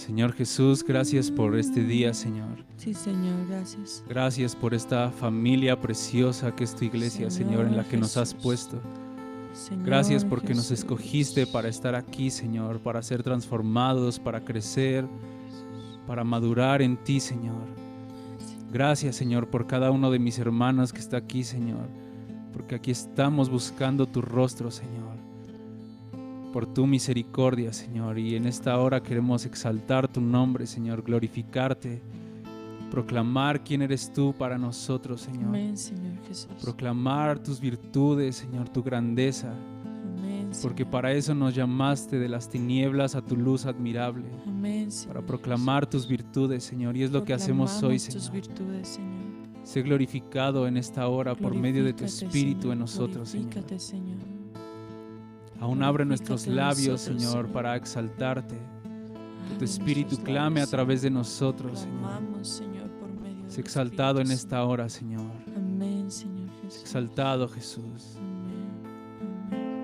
Señor Jesús, gracias por este día, Señor. Sí, Señor, gracias. Gracias por esta familia preciosa que es tu iglesia, Señor, en la que nos has puesto. Señor Gracias porque nos Jesús. escogiste para estar aquí, Señor, para ser transformados, para crecer, para madurar en ti, Señor. Gracias, Señor, por cada uno de mis hermanos que está aquí, Señor, porque aquí estamos buscando tu rostro, Señor, por tu misericordia, Señor, y en esta hora queremos exaltar tu nombre, Señor, glorificarte, proclamar quién eres tú para nosotros, Señor. Amén, Señor Jesús. Proclamar tus virtudes, Señor, tu grandeza, Amén, porque Señor. para eso nos llamaste de las tinieblas a tu luz admirable, Amén, Señor para proclamar tus virtudes, Señor, y es lo que hacemos hoy, Proclamamos tus Señor. virtudes, Señor. Sé glorificado en esta hora por medio de tu Glorifícate, Espíritu Señor. en nosotros, Señor. Glorifícate, Señor. Aún abre nuestros Glorifícate en labios, nosotros, Señor, Señor. para exaltarte. Que tu Abre Espíritu nuestros clame a labios, través de Señor. nosotros, Señor. Clamamos, Señor, por medio Sé del exaltado en Espíritu, esta hora, Señor. Señor. Amén, Señor Jesús. Exaltado, Jesús. Amén. Amén.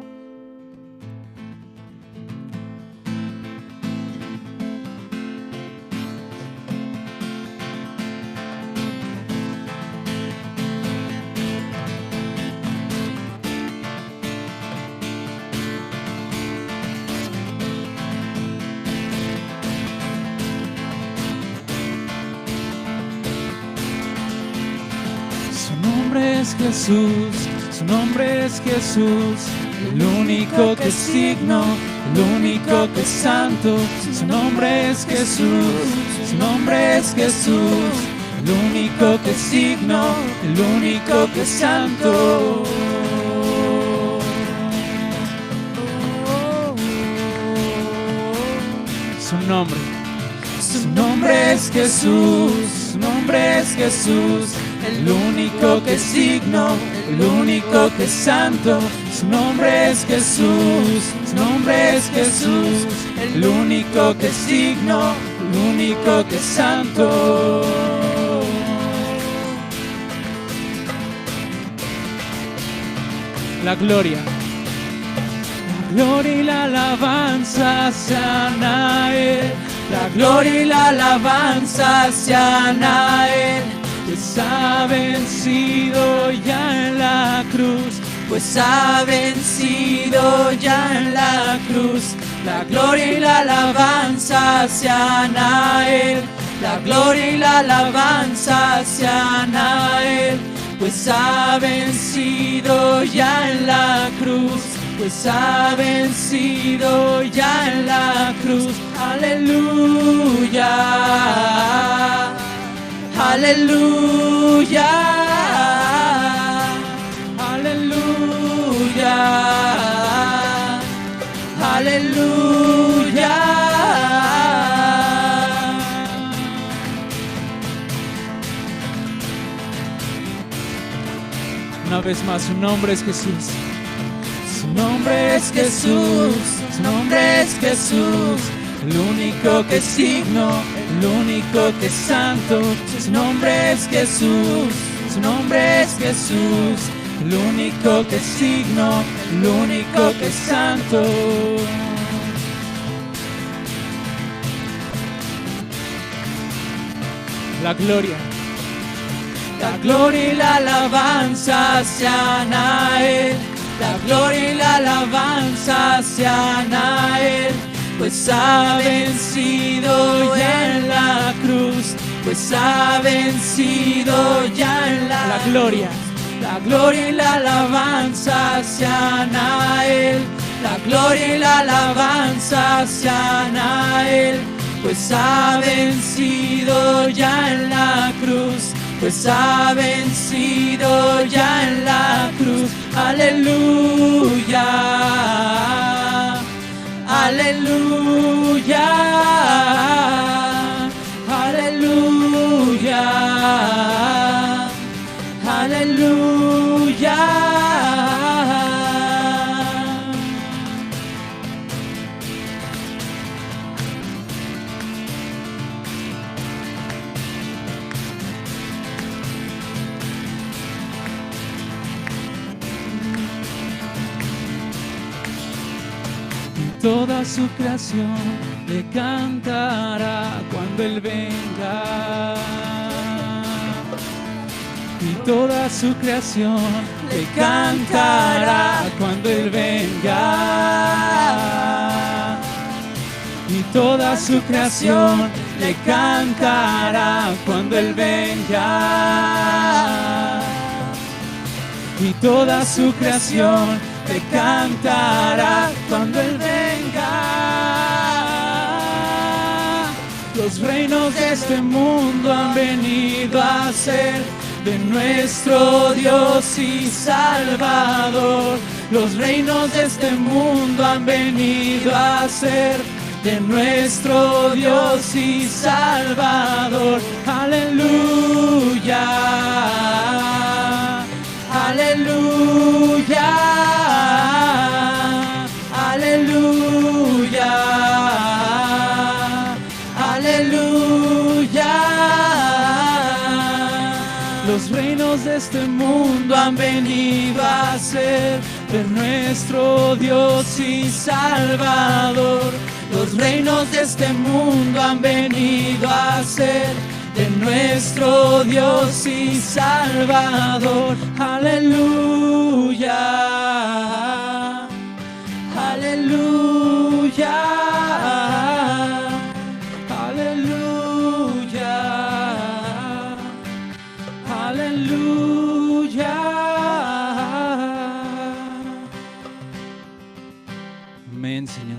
Su nombre es Jesús, su nombre es Jesús, el único que es digno, el único que es santo. Su nombre es Jesús, su nombre es Jesús, el único que es digno, el único que es santo. Su nombre es Jesús, su nombre es Jesús, el único que es digno, el único que es santo. Su nombre es Jesús, su nombre es Jesús, el único que es digno, el único que es santo. La gloria y la alabanza sean a Él. La gloria y la alabanza sean a Él, pues ha vencido ya en la cruz, pues ha vencido ya en la cruz. La gloria y la alabanza sean a Él, la gloria y la alabanza sean a Él, pues ha vencido ya en la cruz, pues ha vencido ya en la cruz. Aleluya, aleluya, aleluya, aleluya. Una vez más, su nombre es Jesús. Su nombre es Jesús, su nombre es Jesús, el único que es digno, el único que es santo. Su nombre es Jesús, su nombre es Jesús, el único que es digno, el único que es santo. La gloria y la alabanza sean a Él. La gloria y la alabanza sean a Él, pues ha vencido ya en la cruz, pues ha vencido ya en la gloria. La gloria y la alabanza sean a Él, la gloria y la alabanza sean a Él, pues ha vencido ya en la cruz, pues ha vencido ya en la cruz. Aleluya, aleluya, aleluya, aleluya. Toda su creación le cantará cuando Él venga. Y toda su creación le cantará cuando Él venga. Y toda su creación le cantará cuando Él venga. Y toda su creación le cantará cuando Él venga. Los reinos de este mundo han venido a ser de nuestro Dios y Salvador. Los reinos de este mundo han venido a ser de nuestro Dios y Salvador. Aleluya, aleluya, aleluya, aleluya. Los reinos de este mundo han venido a ser de nuestro Dios y Salvador. Los reinos de este mundo han venido a ser de nuestro Dios y Salvador. Aleluya, aleluya, aleluya, aleluya. Amén, Señor.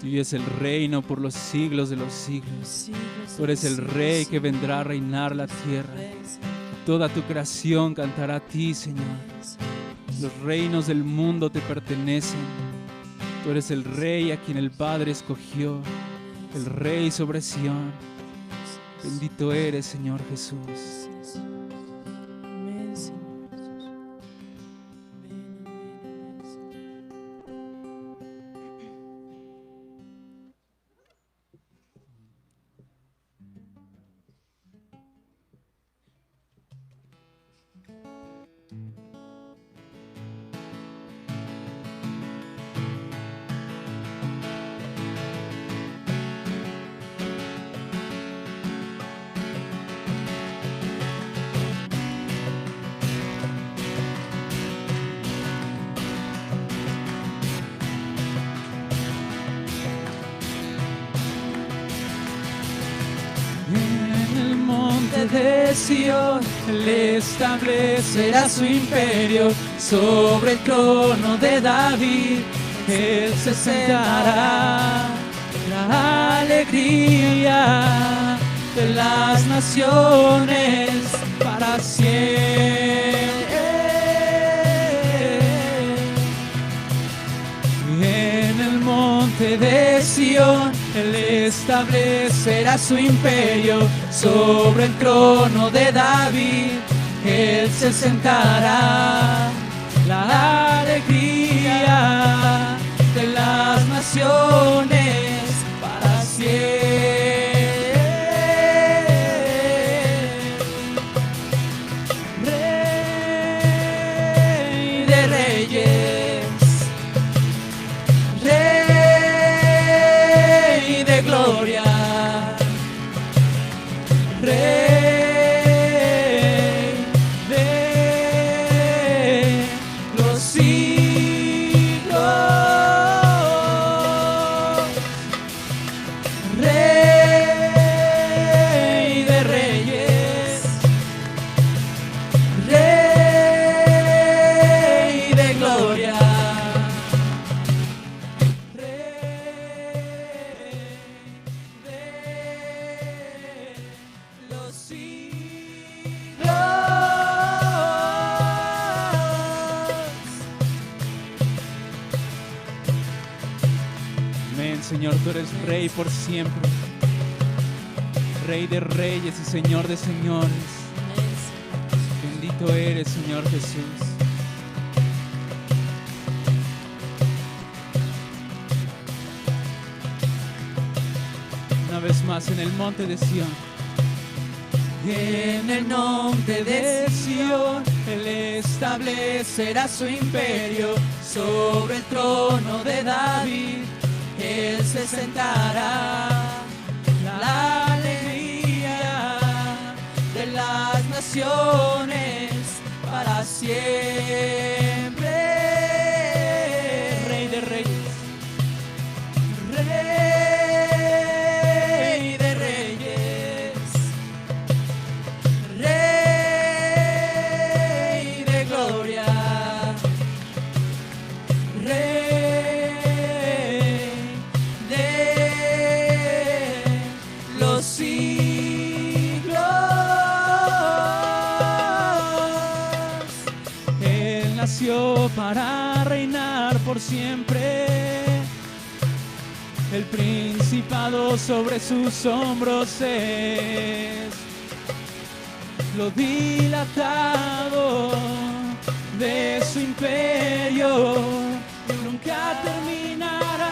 Tuyo es el reino por los siglos de los siglos. Tú eres el Rey que vendrá a reinar la tierra. Toda tu creación cantará a ti, Señor. Los reinos del mundo te pertenecen. Tú eres el Rey a quien el Padre escogió, el Rey sobre Sión. Bendito eres, Señor Jesús. Amén, Señor. De Sion, Él establecerá su imperio sobre el trono de David. Él se sentará, la alegría de las naciones para siempre. En el monte de Sion, Él establecerá su imperio sobre el trono de David. Él se sentará, la alegría de las naciones para siempre. Rey de reyes, Rey de gloria, Rey de los siglos, Rey de reyes, Rey de gloria, los siglos. Amén, Señor, tú eres Rey por siempre, Rey de reyes y Señor de señores. Bendito eres, Señor Jesús. Una vez más en el monte de Sión. En el monte de Sión, Él establecerá su imperio sobre el trono de David. Él se presentará la alegría de las naciones para siempre. Rey de reyes, Rey de reyes, Rey de gloria, Rey de los siglos. Él nació para reinar por siempre. El principado sobre sus hombros es lo dilatado de su imperio. Nunca terminará.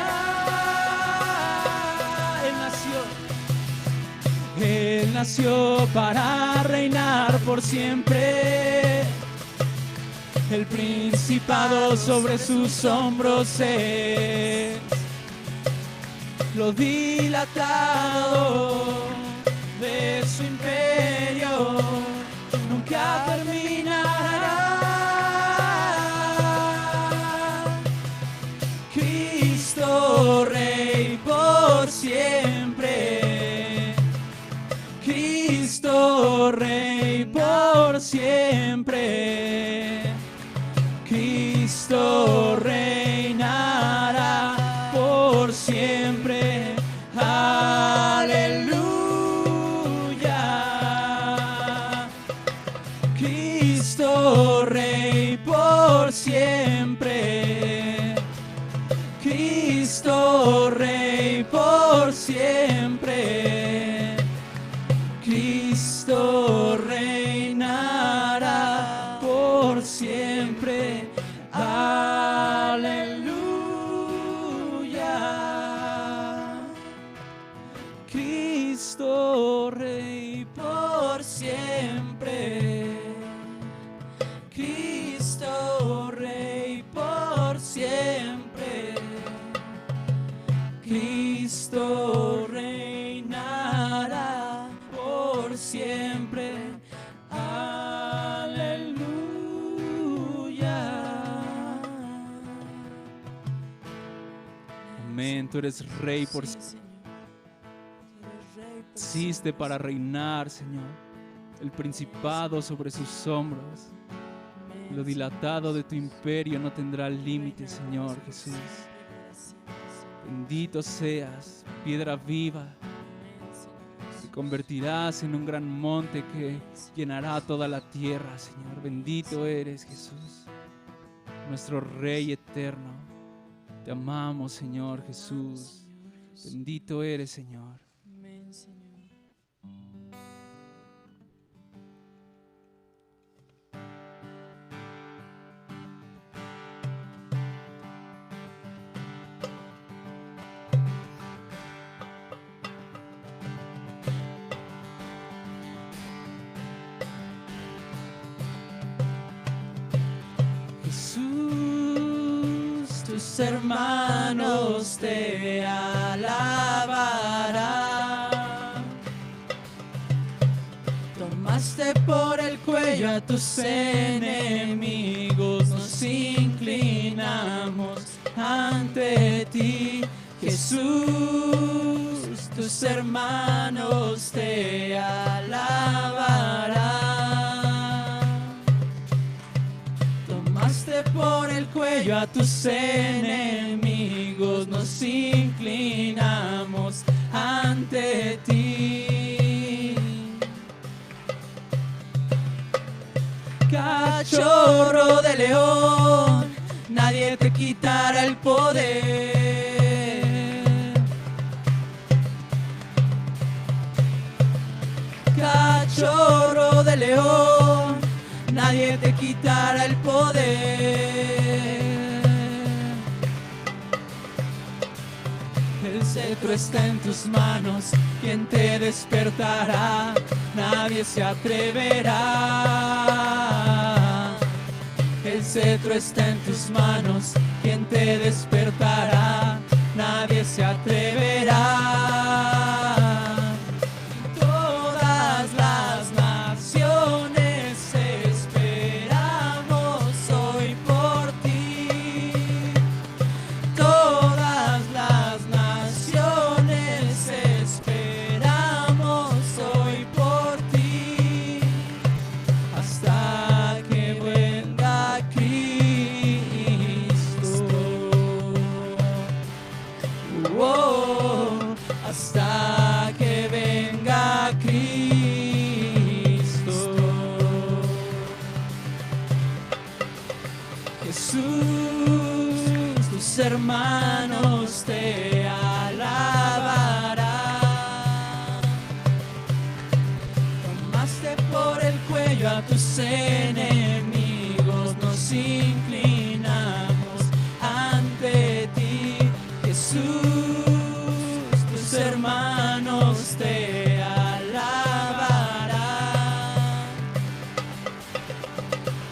Él nació para reinar por siempre. El principado sobre sus hombros es lo dilatado de su imperio. Nunca terminará. Cristo Rey por siempre. Cristo Rey por siempre. Cristo reinará por siempre. Aleluya. Cristo Rey por siempre. Cristo Rey por siempre. Cristo reinará por siempre. Aleluya. Cristo Rey por siempre. Cristo Rey por siempre. Cristo reinará por siempre. Amén. Tú eres Rey por siempre. Existe para reinar, Señor. El principado sobre sus hombros. Lo dilatado de tu imperio no tendrá límite, Señor Jesús. Bendito seas, piedra viva. Te convertirás en un gran monte que llenará toda la tierra, Señor. Bendito eres, Jesús, nuestro Rey eterno. Te amamos, Señor Jesús. Bendito eres, Señor. Jesús, tus hermanos te alabarán. Tomaste por el cuello a tus enemigos, nos inclinamos ante ti. Jesús, tus hermanos te alabarán. Por el cuello a tus enemigos, nos inclinamos ante ti. Cachorro de león, nadie te quitará el poder. Cachorro de león, nadie te quitará el poder. El cetro está en tus manos, quien te despertará, nadie se atreverá. El cetro está en tus manos, quien te despertará, nadie se atreverá. hermanos te alabarán. Tomaste por el cuello a tus enemigos, nos inclinamos ante ti, Jesús. Tus hermanos te alabarán.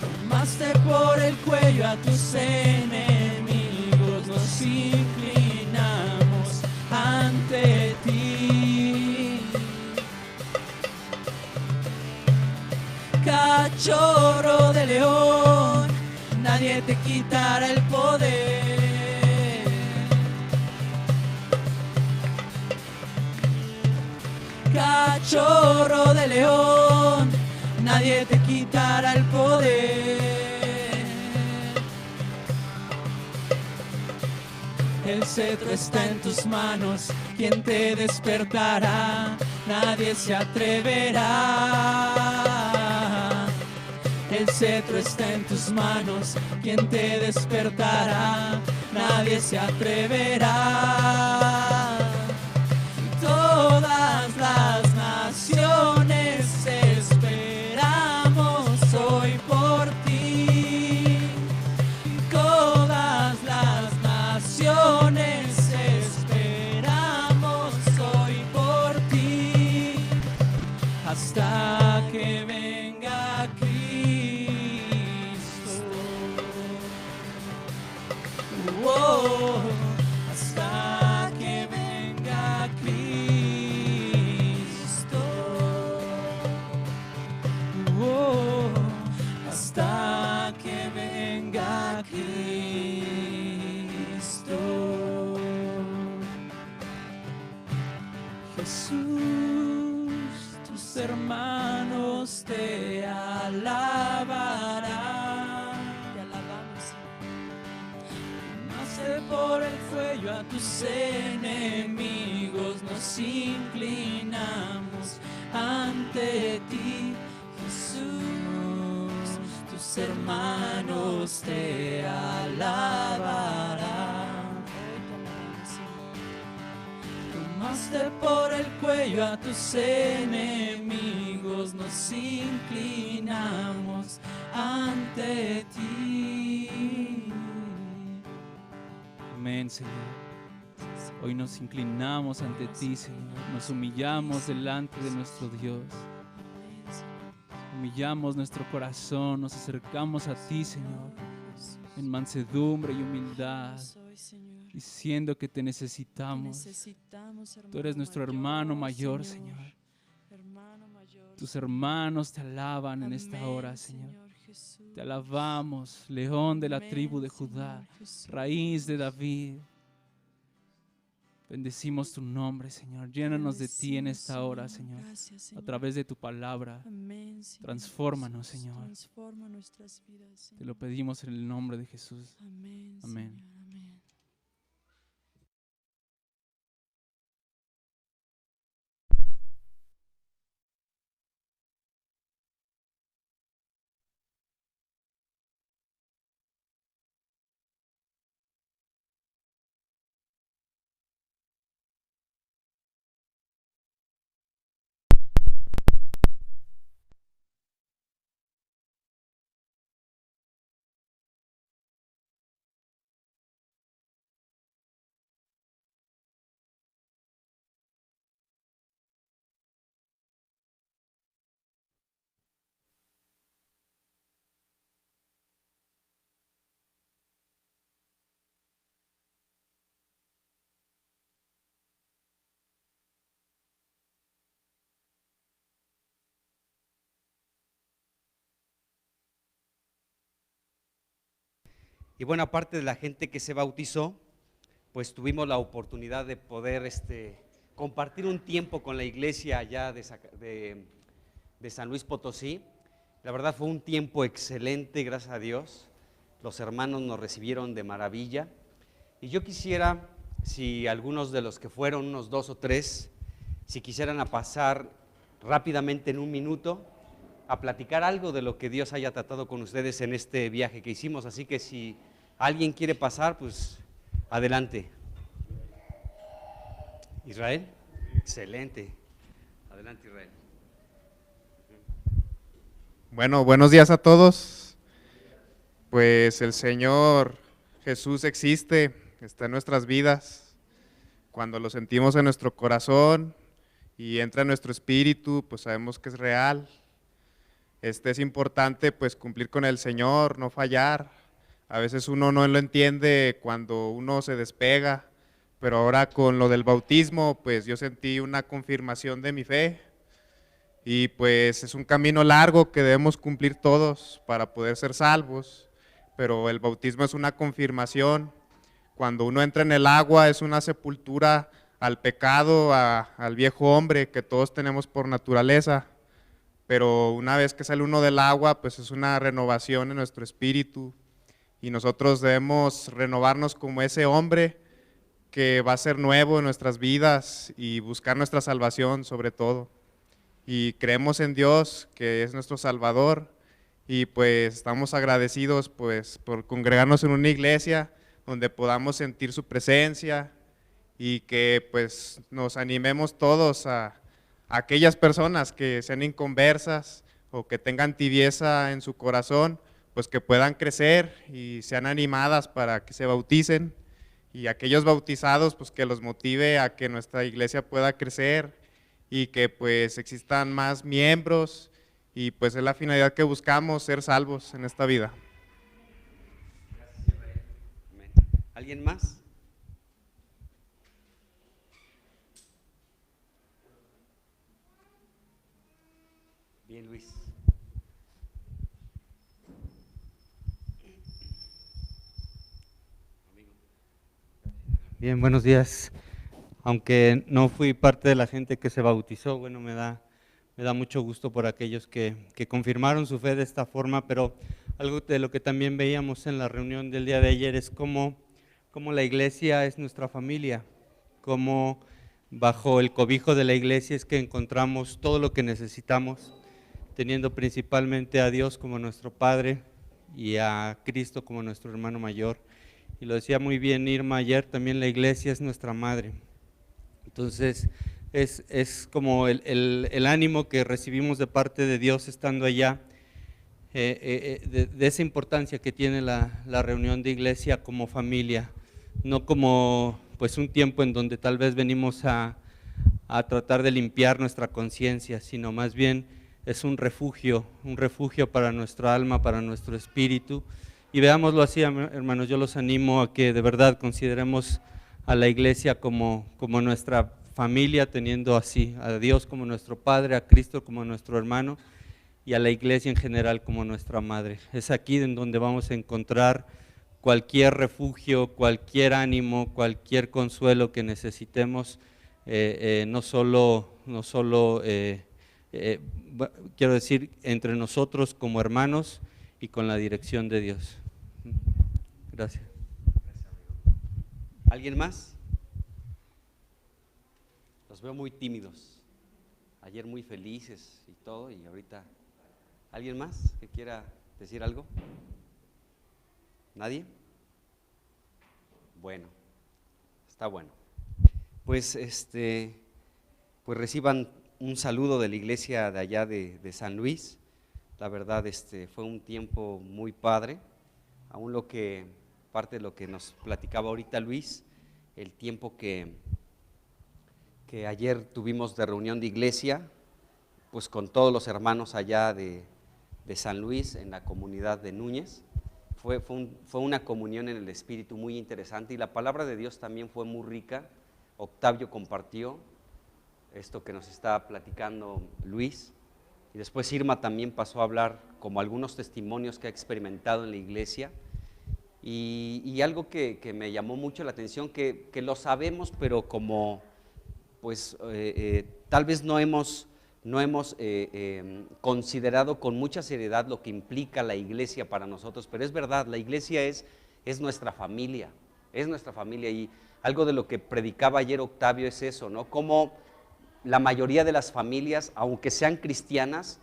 Tomaste por el cuello a tus enemigos, nos inclinamos ante ti. Cachorro de león, nadie te quitará el poder. Cachorro de león, nadie te quitará el poder. El cetro está en tus manos, ¿quién te despertará? Nadie se atreverá. El cetro está en tus manos, ¿quién te despertará? Nadie se atreverá. Todas las naciones esperamos hoy por ti. Todas las naciones esperamos hoy por ti. Hasta que venga Cristo. Oh, hasta que venga Cristo. Oh, hasta que venga Cristo. Jesús, tus hermanos te alabarán. Te alabamos. Tomaste por el cuello a tus enemigos, nos inclinamos ante ti, Jesús. Tus hermanos te alabarán. Tomaste por el cuello a tus enemigos, nos inclinamos ante ti. Amén, Señor. Hoy nos inclinamos ante ti, Señor. Nos humillamos delante de nuestro Dios. Humillamos nuestro corazón, nos acercamos a ti, Señor, en mansedumbre y humildad, diciendo que te necesitamos. Tú eres nuestro hermano mayor, Señor. Tus hermanos te alaban en esta hora, Señor. Te alabamos, León de la tribu de Judá, Raíz de David. Bendecimos tu nombre, Señor. Llénanos de ti en esta hora, Señor. A través de tu palabra. Transfórmanos, Señor. Te lo pedimos en el nombre de Jesús. Amén. Y bueno, aparte de la gente que se bautizó, pues tuvimos la oportunidad de poder compartir un tiempo con la iglesia allá de San Luis Potosí. La verdad fue un tiempo excelente, gracias a Dios. Los hermanos nos recibieron de maravilla. Y yo quisiera, si algunos de los que fueron, unos 2 o 3, si quisieran a pasar rápidamente en un minuto a platicar algo de lo que Dios haya tratado con ustedes en este viaje que hicimos. Así que si alguien quiere pasar, pues Adelante. Israel. Excelente. Adelante, Israel. Bueno, buenos días a todos. Pues el Señor Jesús existe, está en nuestras vidas. Cuando lo sentimos en nuestro corazón y entra en nuestro espíritu, pues sabemos que es real. Es importante pues cumplir con el Señor, no fallar. A veces uno no lo entiende cuando uno se despega, pero ahora con lo del bautismo, pues yo sentí una confirmación de mi fe. Y pues es un camino largo que debemos cumplir todos para poder ser salvos, pero el bautismo es una confirmación. Cuando uno entra en el agua es una sepultura al pecado, al viejo hombre que todos tenemos por naturaleza, pero una vez que sale uno del agua, pues es una renovación en nuestro espíritu y nosotros debemos renovarnos como ese hombre que va a ser nuevo en nuestras vidas y buscar nuestra salvación sobre todo. Y creemos en Dios, que es nuestro Salvador, y pues estamos agradecidos pues por congregarnos en una iglesia donde podamos sentir su presencia y que pues nos animemos todos a aquellas personas que sean inconversas o que tengan tibieza en su corazón, pues que puedan crecer y sean animadas para que se bauticen, y aquellos bautizados pues que los motive a que nuestra iglesia pueda crecer y que pues existan más miembros, y pues es la finalidad que buscamos, ser salvos en esta vida. ¿Alguien más? Bien, Luis. Bien, buenos días. Aunque no fui parte de la gente que se bautizó, bueno, me da mucho gusto por aquellos que confirmaron su fe de esta forma, pero algo de lo que también veíamos en la reunión del día de ayer es cómo la iglesia es nuestra familia, cómo bajo el cobijo de la iglesia es que encontramos todo lo que necesitamos, teniendo principalmente a Dios como nuestro Padre y a Cristo como nuestro hermano mayor. Y lo decía muy bien Irma ayer, también la iglesia es nuestra madre. Entonces, es como el ánimo que recibimos de parte de Dios estando allá, de esa importancia que tiene la reunión de iglesia como familia, no como pues un tiempo en donde tal vez venimos a tratar de limpiar nuestra conciencia, sino más bien es un refugio para nuestra alma, para nuestro espíritu. Y veámoslo así, hermanos, yo los animo a que de verdad consideremos a la iglesia como nuestra familia, teniendo así a Dios como nuestro Padre, a Cristo como nuestro hermano y a la iglesia en general como nuestra madre. Es aquí en donde vamos a encontrar cualquier refugio, cualquier ánimo, cualquier consuelo que necesitemos, no solo quiero decir, entre nosotros como hermanos y con la dirección de Dios. Gracias. ¿Alguien más? Los veo muy tímidos. Ayer muy felices y todo, y ahorita. ¿Alguien más que quiera decir algo? ¿Nadie? Bueno, está bueno. Pues pues reciban un saludo de la iglesia de allá de San Luis. La verdad, fue un tiempo muy padre. Aún parte de lo que nos platicaba ahorita Luis, el tiempo que ayer tuvimos de reunión de iglesia, pues con todos los hermanos allá de San Luis, en la comunidad de Núñez, fue una comunión en el espíritu muy interesante, y la palabra de Dios también fue muy rica. Octavio compartió esto que nos está platicando Luis, y después Irma también pasó a hablar como algunos testimonios que ha experimentado en la iglesia, y algo que me llamó mucho la atención, que lo sabemos, pero como pues tal vez no hemos considerado con mucha seriedad lo que implica la iglesia para nosotros, pero es verdad, la iglesia es nuestra familia, y algo de lo que predicaba ayer Octavio es eso, ¿no? Como la mayoría de las familias, aunque sean cristianas,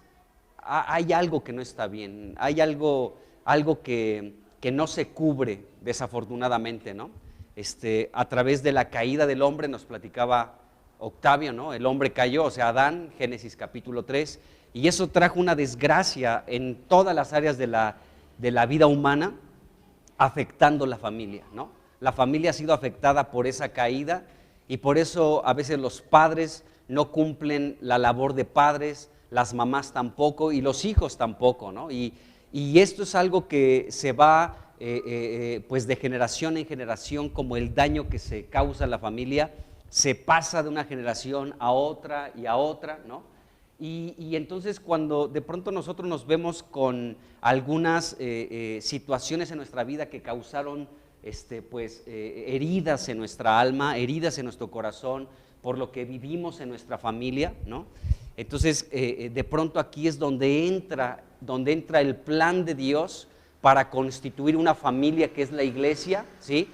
hay algo que no está bien, hay algo que no se cubre, desafortunadamente, ¿no? a través de la caída del hombre, nos platicaba Octavio, ¿no? El hombre cayó, o sea, Adán, Génesis capítulo 3, y eso trajo una desgracia en todas las áreas de la vida humana, afectando la familia, ¿no? La familia ha sido afectada por esa caída y por eso a veces los padres no cumplen la labor de padres, las mamás tampoco y los hijos tampoco, ¿no? Y esto es algo que se va pues de generación en generación, como el daño que se causa en la familia, se pasa de una generación a otra y a otra, ¿no? Y entonces cuando de pronto nosotros nos vemos con algunas situaciones en nuestra vida que causaron heridas en nuestra alma, heridas en nuestro corazón, por lo que vivimos en nuestra familia, ¿no? Entonces de pronto aquí es donde entra el plan de Dios para constituir una familia que es la iglesia, ¿sí?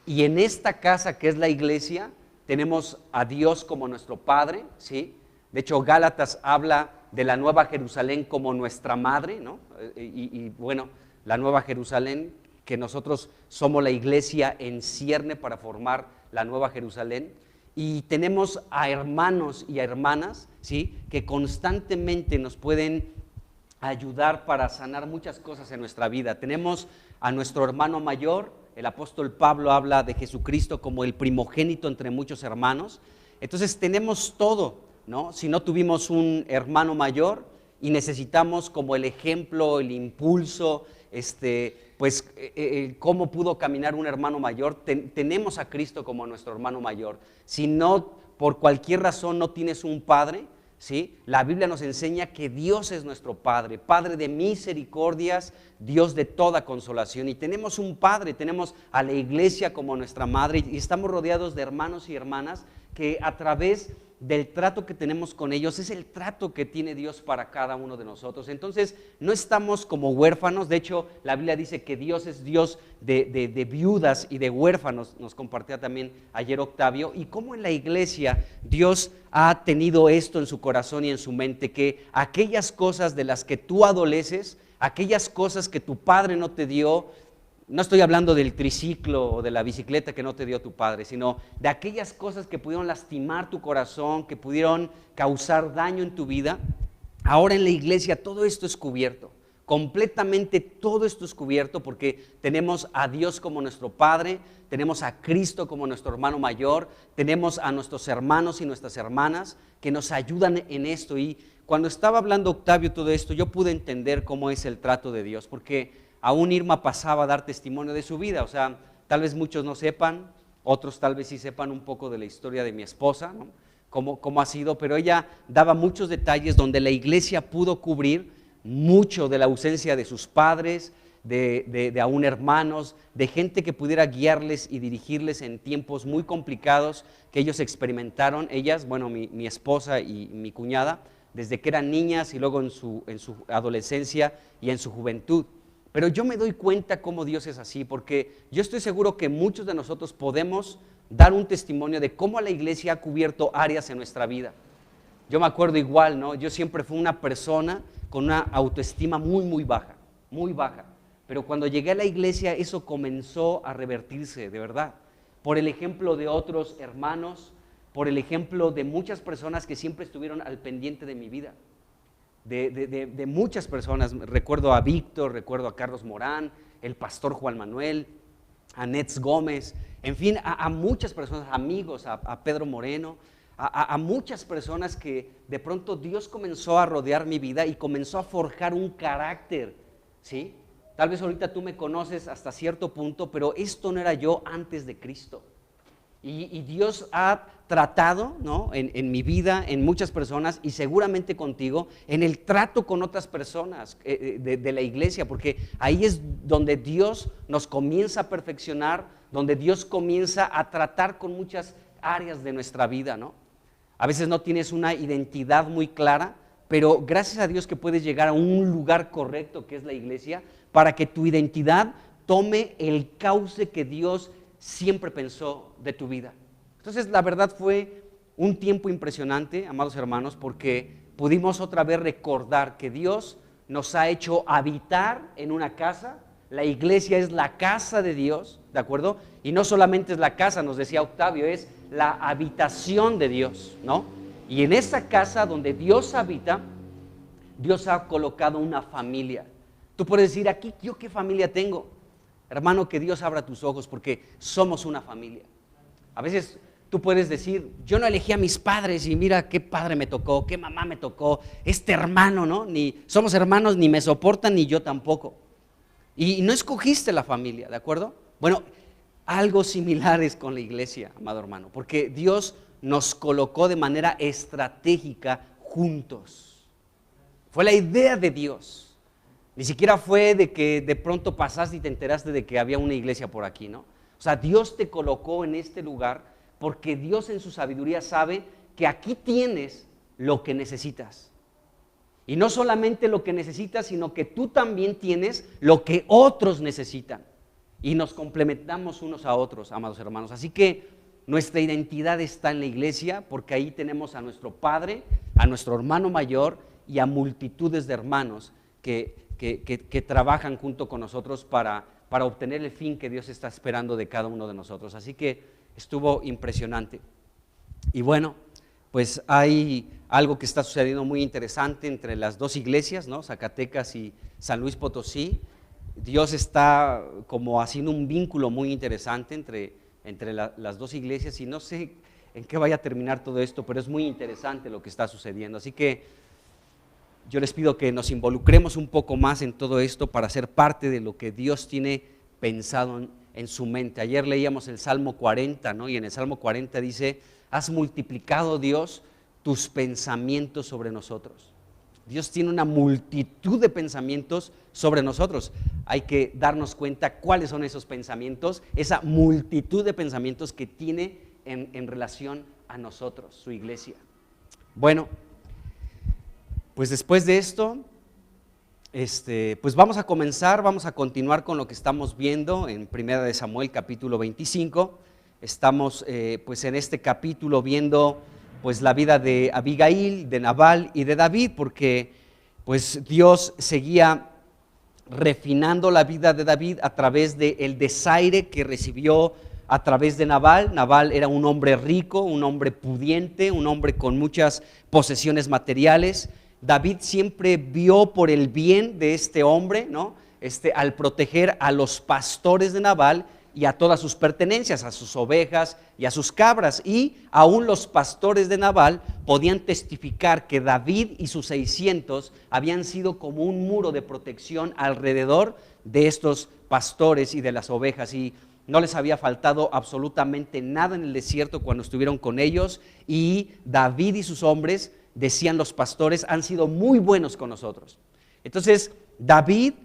Y en esta casa que es la iglesia tenemos a Dios como nuestro Padre, ¿sí? De hecho, Gálatas habla de la Nueva Jerusalén como nuestra madre, ¿no? Y bueno, la Nueva Jerusalén, que nosotros somos la iglesia en cierne para formar la Nueva Jerusalén. Y tenemos a hermanos y a hermanas, ¿sí? Que constantemente nos pueden ayudar para sanar muchas cosas en nuestra vida. Tenemos a nuestro hermano mayor, el apóstol Pablo habla de Jesucristo como el primogénito entre muchos hermanos. Entonces tenemos todo, ¿no? Si no tuvimos un hermano mayor y necesitamos como el ejemplo, el impulso, cómo pudo caminar un hermano mayor, tenemos a Cristo como nuestro hermano mayor. Si no, por cualquier razón no tienes un padre, ¿sí? La Biblia nos enseña que Dios es nuestro Padre, Padre de misericordias, Dios de toda consolación. Y tenemos un Padre, tenemos a la iglesia como nuestra madre y estamos rodeados de hermanos y hermanas que a través del trato que tenemos con ellos es el trato que tiene Dios para cada uno de nosotros. Entonces no estamos como huérfanos. De hecho la Biblia dice que Dios es Dios de viudas y de huérfanos, nos compartía también ayer Octavio, y cómo en la iglesia Dios ha tenido esto en su corazón y en su mente, que aquellas cosas de las que tú adoleces, aquellas cosas que tu padre no te dio, no estoy hablando del triciclo o de la bicicleta que no te dio tu padre, sino de aquellas cosas que pudieron lastimar tu corazón, que pudieron causar daño en tu vida. Ahora en la iglesia todo esto es cubierto, completamente todo esto es cubierto, porque tenemos a Dios como nuestro Padre, tenemos a Cristo como nuestro hermano mayor, tenemos a nuestros hermanos y nuestras hermanas que nos ayudan en esto. Y cuando estaba hablando Octavio todo esto, yo pude entender cómo es el trato de Dios, porque aún Irma pasaba a dar testimonio de su vida. O sea, tal vez muchos no sepan, otros tal vez sí sepan un poco de la historia de mi esposa, ¿no? Cómo ha sido, pero ella daba muchos detalles donde la iglesia pudo cubrir mucho de la ausencia de sus padres, de aún hermanos, de gente que pudiera guiarles y dirigirles en tiempos muy complicados que ellos experimentaron, ellas, bueno, mi esposa y mi cuñada, desde que eran niñas y luego en su adolescencia y en su juventud. Pero yo me doy cuenta cómo Dios es así, porque yo estoy seguro que muchos de nosotros podemos dar un testimonio de cómo la iglesia ha cubierto áreas en nuestra vida. Yo me acuerdo igual, ¿no? Yo siempre fui una persona con una autoestima muy baja, pero cuando llegué a la iglesia eso comenzó a revertirse, de verdad, por el ejemplo de otros hermanos, por el ejemplo de muchas personas que siempre estuvieron al pendiente de mi vida. De muchas personas, recuerdo a Víctor, recuerdo a Carlos Morán, el pastor Juan Manuel, a Nets Gómez, en fin, a muchas personas, amigos, a Pedro Moreno, a muchas personas que de pronto Dios comenzó a rodear mi vida y comenzó a forjar un carácter, ¿sí? Tal vez ahorita tú me conoces hasta cierto punto, pero esto no era yo antes de Cristo. Y Dios ha tratado, ¿no? en mi vida, en muchas personas y seguramente contigo, en el trato con otras personas de la iglesia, porque ahí es donde Dios nos comienza a perfeccionar, donde Dios comienza a tratar con muchas áreas de nuestra vida, ¿no? A veces no tienes una identidad muy clara, pero gracias a Dios que puedes llegar a un lugar correcto que es la iglesia, para que tu identidad tome el cauce que Dios siempre pensó de tu vida. Entonces la verdad fue un tiempo impresionante, amados hermanos, porque pudimos otra vez recordar que Dios nos ha hecho habitar en una casa, La iglesia es la casa de Dios, ¿de acuerdo? Y no solamente es la casa, nos decía Octavio, es la habitación de Dios, ¿no? Y en esa casa donde Dios habita, Dios ha colocado una familia. Tú puedes decir, aquí, ¿yo qué familia tengo? Hermano, que Dios abra tus ojos porque somos una familia. A veces tú puedes decir, yo no elegí a mis padres y mira qué padre me tocó, qué mamá me tocó, este hermano, ¿no? Ni somos hermanos, ni me soportan, ni yo tampoco. Y no escogiste la familia, ¿de acuerdo? Bueno, algo similar es con la iglesia, amado hermano, porque Dios nos colocó de manera estratégica juntos. Fue la idea de Dios. Ni siquiera fue de que de pronto pasaste y te enteraste de que había una iglesia por aquí, ¿no? O sea, Dios te colocó en este lugar porque Dios en su sabiduría sabe que aquí tienes lo que necesitas. Y no solamente lo que necesitas, sino que tú también tienes lo que otros necesitan. Y nos complementamos unos a otros, amados hermanos. Así que nuestra identidad está en la iglesia porque ahí tenemos a nuestro Padre, a nuestro hermano mayor y a multitudes de hermanos que trabajan junto con nosotros para obtener el fin que Dios está esperando de cada uno de nosotros. Así que estuvo impresionante. Y bueno, pues hay algo que está sucediendo muy interesante entre las dos iglesias, ¿no? Zacatecas y San Luis Potosí. Dios está como haciendo un vínculo muy interesante entre las dos iglesias y no sé en qué vaya a terminar todo esto, pero es muy interesante lo que está sucediendo. Así que yo les pido que nos involucremos un poco más en todo esto para ser parte de lo que Dios tiene pensado en su mente. Ayer leíamos el Salmo 40, ¿no? Y en el Salmo 40 dice, has multiplicado, Dios, tus pensamientos sobre nosotros. Dios tiene una multitud de pensamientos sobre nosotros. Hay que darnos cuenta cuáles son esos pensamientos, esa multitud de pensamientos que tiene en relación a nosotros, su iglesia. Bueno, pues después de esto, pues vamos a continuar con lo que estamos viendo en 1 de Samuel capítulo 25. Estamos pues en este capítulo viendo pues la vida de Abigail, de Nabal y de David, porque pues Dios seguía refinando la vida de David a través del desaire que recibió a través de Nabal. Nabal era un hombre rico, un hombre pudiente, un hombre con muchas posesiones materiales. David siempre vio por el bien de este hombre, ¿no? Al proteger a los pastores de Nabal y a todas sus pertenencias, a sus ovejas y a sus cabras. Y aún los pastores de Nabal podían testificar que David y sus 600 habían sido como un muro de protección alrededor de estos pastores y de las ovejas. Y no les había faltado absolutamente nada en el desierto cuando estuvieron con ellos. Y David y sus hombres, decían los pastores, han sido muy buenos con nosotros. Entonces David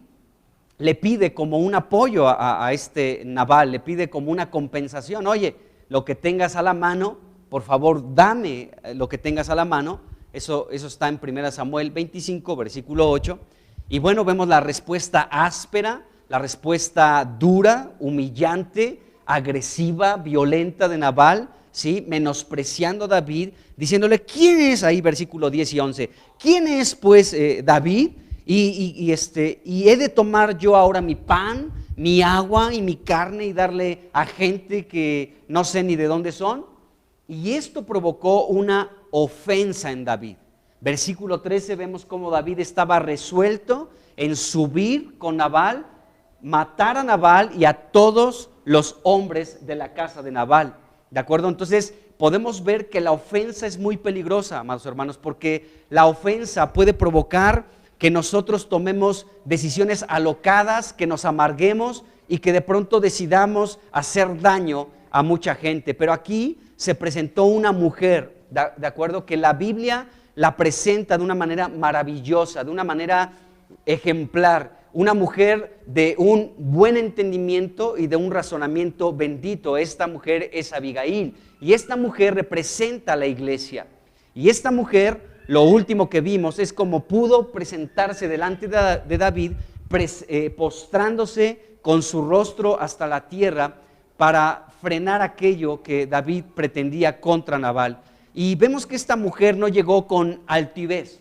le pide como un apoyo a este Nabal, le pide como una compensación. Oye, lo que tengas a la mano, por favor dame lo que tengas a la mano. Eso está en 1 Samuel 25, versículo 8. Y bueno, vemos la respuesta áspera, la respuesta dura, humillante, agresiva, violenta de Nabal, ¿sí? Menospreciando a David, diciéndole, ¿quién es? Ahí versículo 10 y 11, ¿quién es pues David? Y he de tomar yo ahora mi pan, mi agua y mi carne y darle a gente que no sé ni de dónde son. Y esto provocó una ofensa en David. Versículo 13 vemos cómo David estaba resuelto en subir con Nabal, matar a Nabal y a todos los hombres de la casa de Nabal. ¿De acuerdo? Entonces podemos ver que la ofensa es muy peligrosa, amados hermanos, porque la ofensa puede provocar que nosotros tomemos decisiones alocadas, que nos amarguemos y que de pronto decidamos hacer daño a mucha gente. Pero aquí se presentó una mujer, de acuerdo, que la Biblia la presenta de una manera maravillosa, de una manera ejemplar, una mujer de un buen entendimiento y de un razonamiento bendito. Esta mujer es Abigail y esta mujer representa a la iglesia. Y esta mujer, lo último que vimos es cómo pudo presentarse delante de David, postrándose con su rostro hasta la tierra para frenar aquello que David pretendía contra Nabal. Y vemos que esta mujer no llegó con altivez,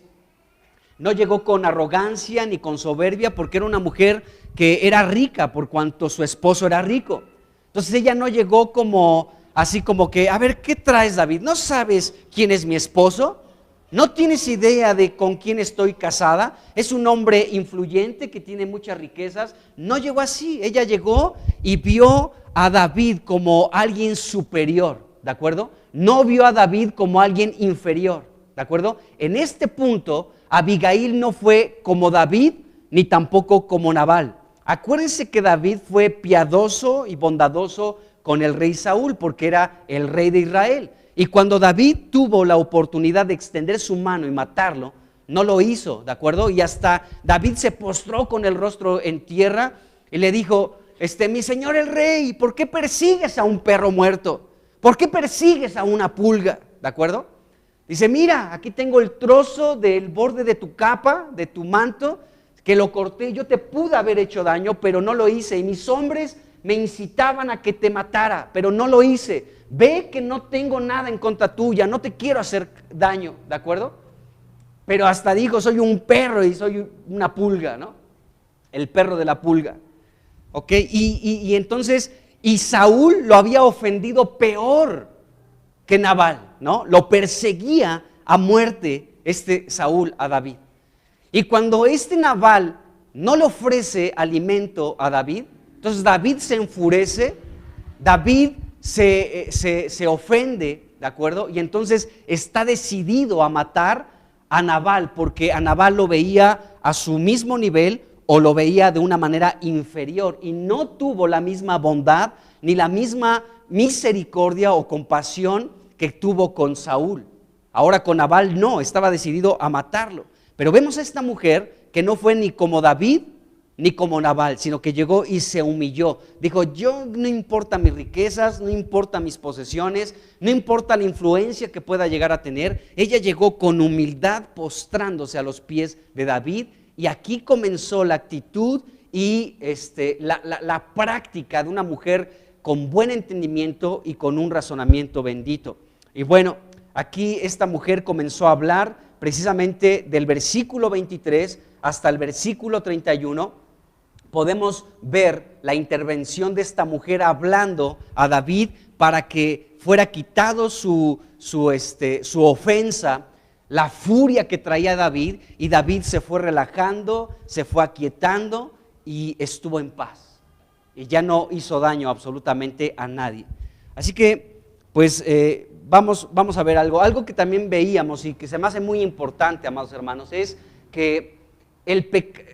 no llegó con arrogancia ni con soberbia, porque era una mujer que era rica por cuanto su esposo era rico. Entonces ella no llegó como así como que, a ver, ¿qué traes, David? ¿No sabes quién es mi esposo? ¿No tienes idea de con quién estoy casada? Es un hombre influyente que tiene muchas riquezas. No llegó así, ella llegó y vio a David como alguien superior, ¿de acuerdo? No vio a David como alguien inferior, ¿de acuerdo? En este punto, Abigail no fue como David, ni tampoco como Nabal. Acuérdense que David fue piadoso y bondadoso con el rey Saúl, porque era el rey de Israel. Y cuando David tuvo la oportunidad de extender su mano y matarlo, no lo hizo, ¿de acuerdo? Y hasta David se postró con el rostro en tierra y le dijo, mi señor el rey, ¿por qué persigues a un perro muerto? ¿Por qué persigues a una pulga? ¿De acuerdo? Dice, mira, aquí tengo el trozo del borde de tu capa, de tu manto, que lo corté. Yo te pude haber hecho daño, pero no lo hice. Y mis hombres me incitaban a que te matara, pero no lo hice. Ve que no tengo nada en contra tuya, no te quiero hacer daño, ¿de acuerdo? Pero hasta digo, soy un perro y soy una pulga, ¿no? El perro de la pulga, ¿ok? Y entonces, y Saúl lo había ofendido peor que Nabal, ¿no? Lo perseguía a muerte Saúl a David. Y cuando Nabal no le ofrece alimento a David, entonces David se enfurece, David se ofende, ¿de acuerdo? Y entonces está decidido a matar a Nabal, porque a Nabal lo veía a su mismo nivel o lo veía de una manera inferior y no tuvo la misma bondad ni la misma misericordia o compasión que tuvo con Saúl. Ahora con Nabal no, estaba decidido a matarlo. Pero vemos a esta mujer que no fue ni como David ni como Nabal, sino que llegó y se humilló. Dijo, yo no importa mis riquezas, no importa mis posesiones, no importa la influencia que pueda llegar a tener. Ella llegó con humildad postrándose a los pies de David y aquí comenzó la actitud y la práctica de una mujer con buen entendimiento y con un razonamiento bendito. Y bueno, aquí esta mujer comenzó a hablar precisamente del versículo 23 hasta el versículo 31. Podemos ver la intervención de esta mujer hablando a David para que fuera quitado su ofensa, la furia que traía David, y David se fue relajando, se fue aquietando y estuvo en paz. Y ya no hizo daño absolutamente a nadie. Así que, pues, vamos a ver algo que también veíamos y que se me hace muy importante, amados hermanos, es que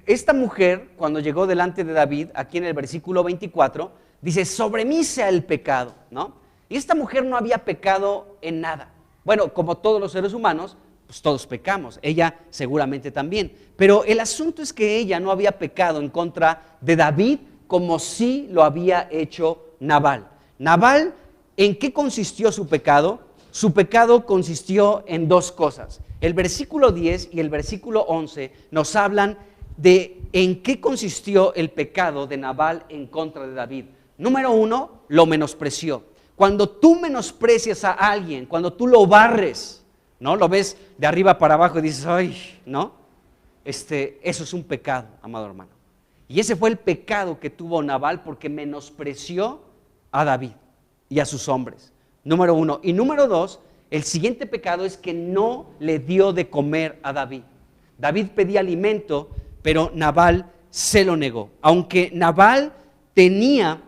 esta mujer, cuando llegó delante de David, aquí en el versículo 24, dice, sobre mí sea el pecado, ¿no? Y esta mujer no había pecado en nada. Bueno, como todos los seres humanos, pues todos pecamos, ella seguramente también. Pero el asunto es que ella no había pecado en contra de David como sí lo había hecho Nabal. Nabal, ¿en qué consistió su pecado? Su pecado consistió en dos cosas. El versículo 10 y el versículo 11 nos hablan de en qué consistió el pecado de Nabal en contra de David. Número 1, lo menospreció. Cuando tú menosprecias a alguien, cuando tú lo barres, ¿no? Lo ves de arriba para abajo y dices, ay, ¿no? Eso es un pecado, amado hermano. Y ese fue el pecado que tuvo Nabal porque menospreció a David y a sus hombres. Número 1. Y número 2, el siguiente pecado es que no le dio de comer a David. David pedía alimento, pero Nabal se lo negó. Aunque Nabal tenía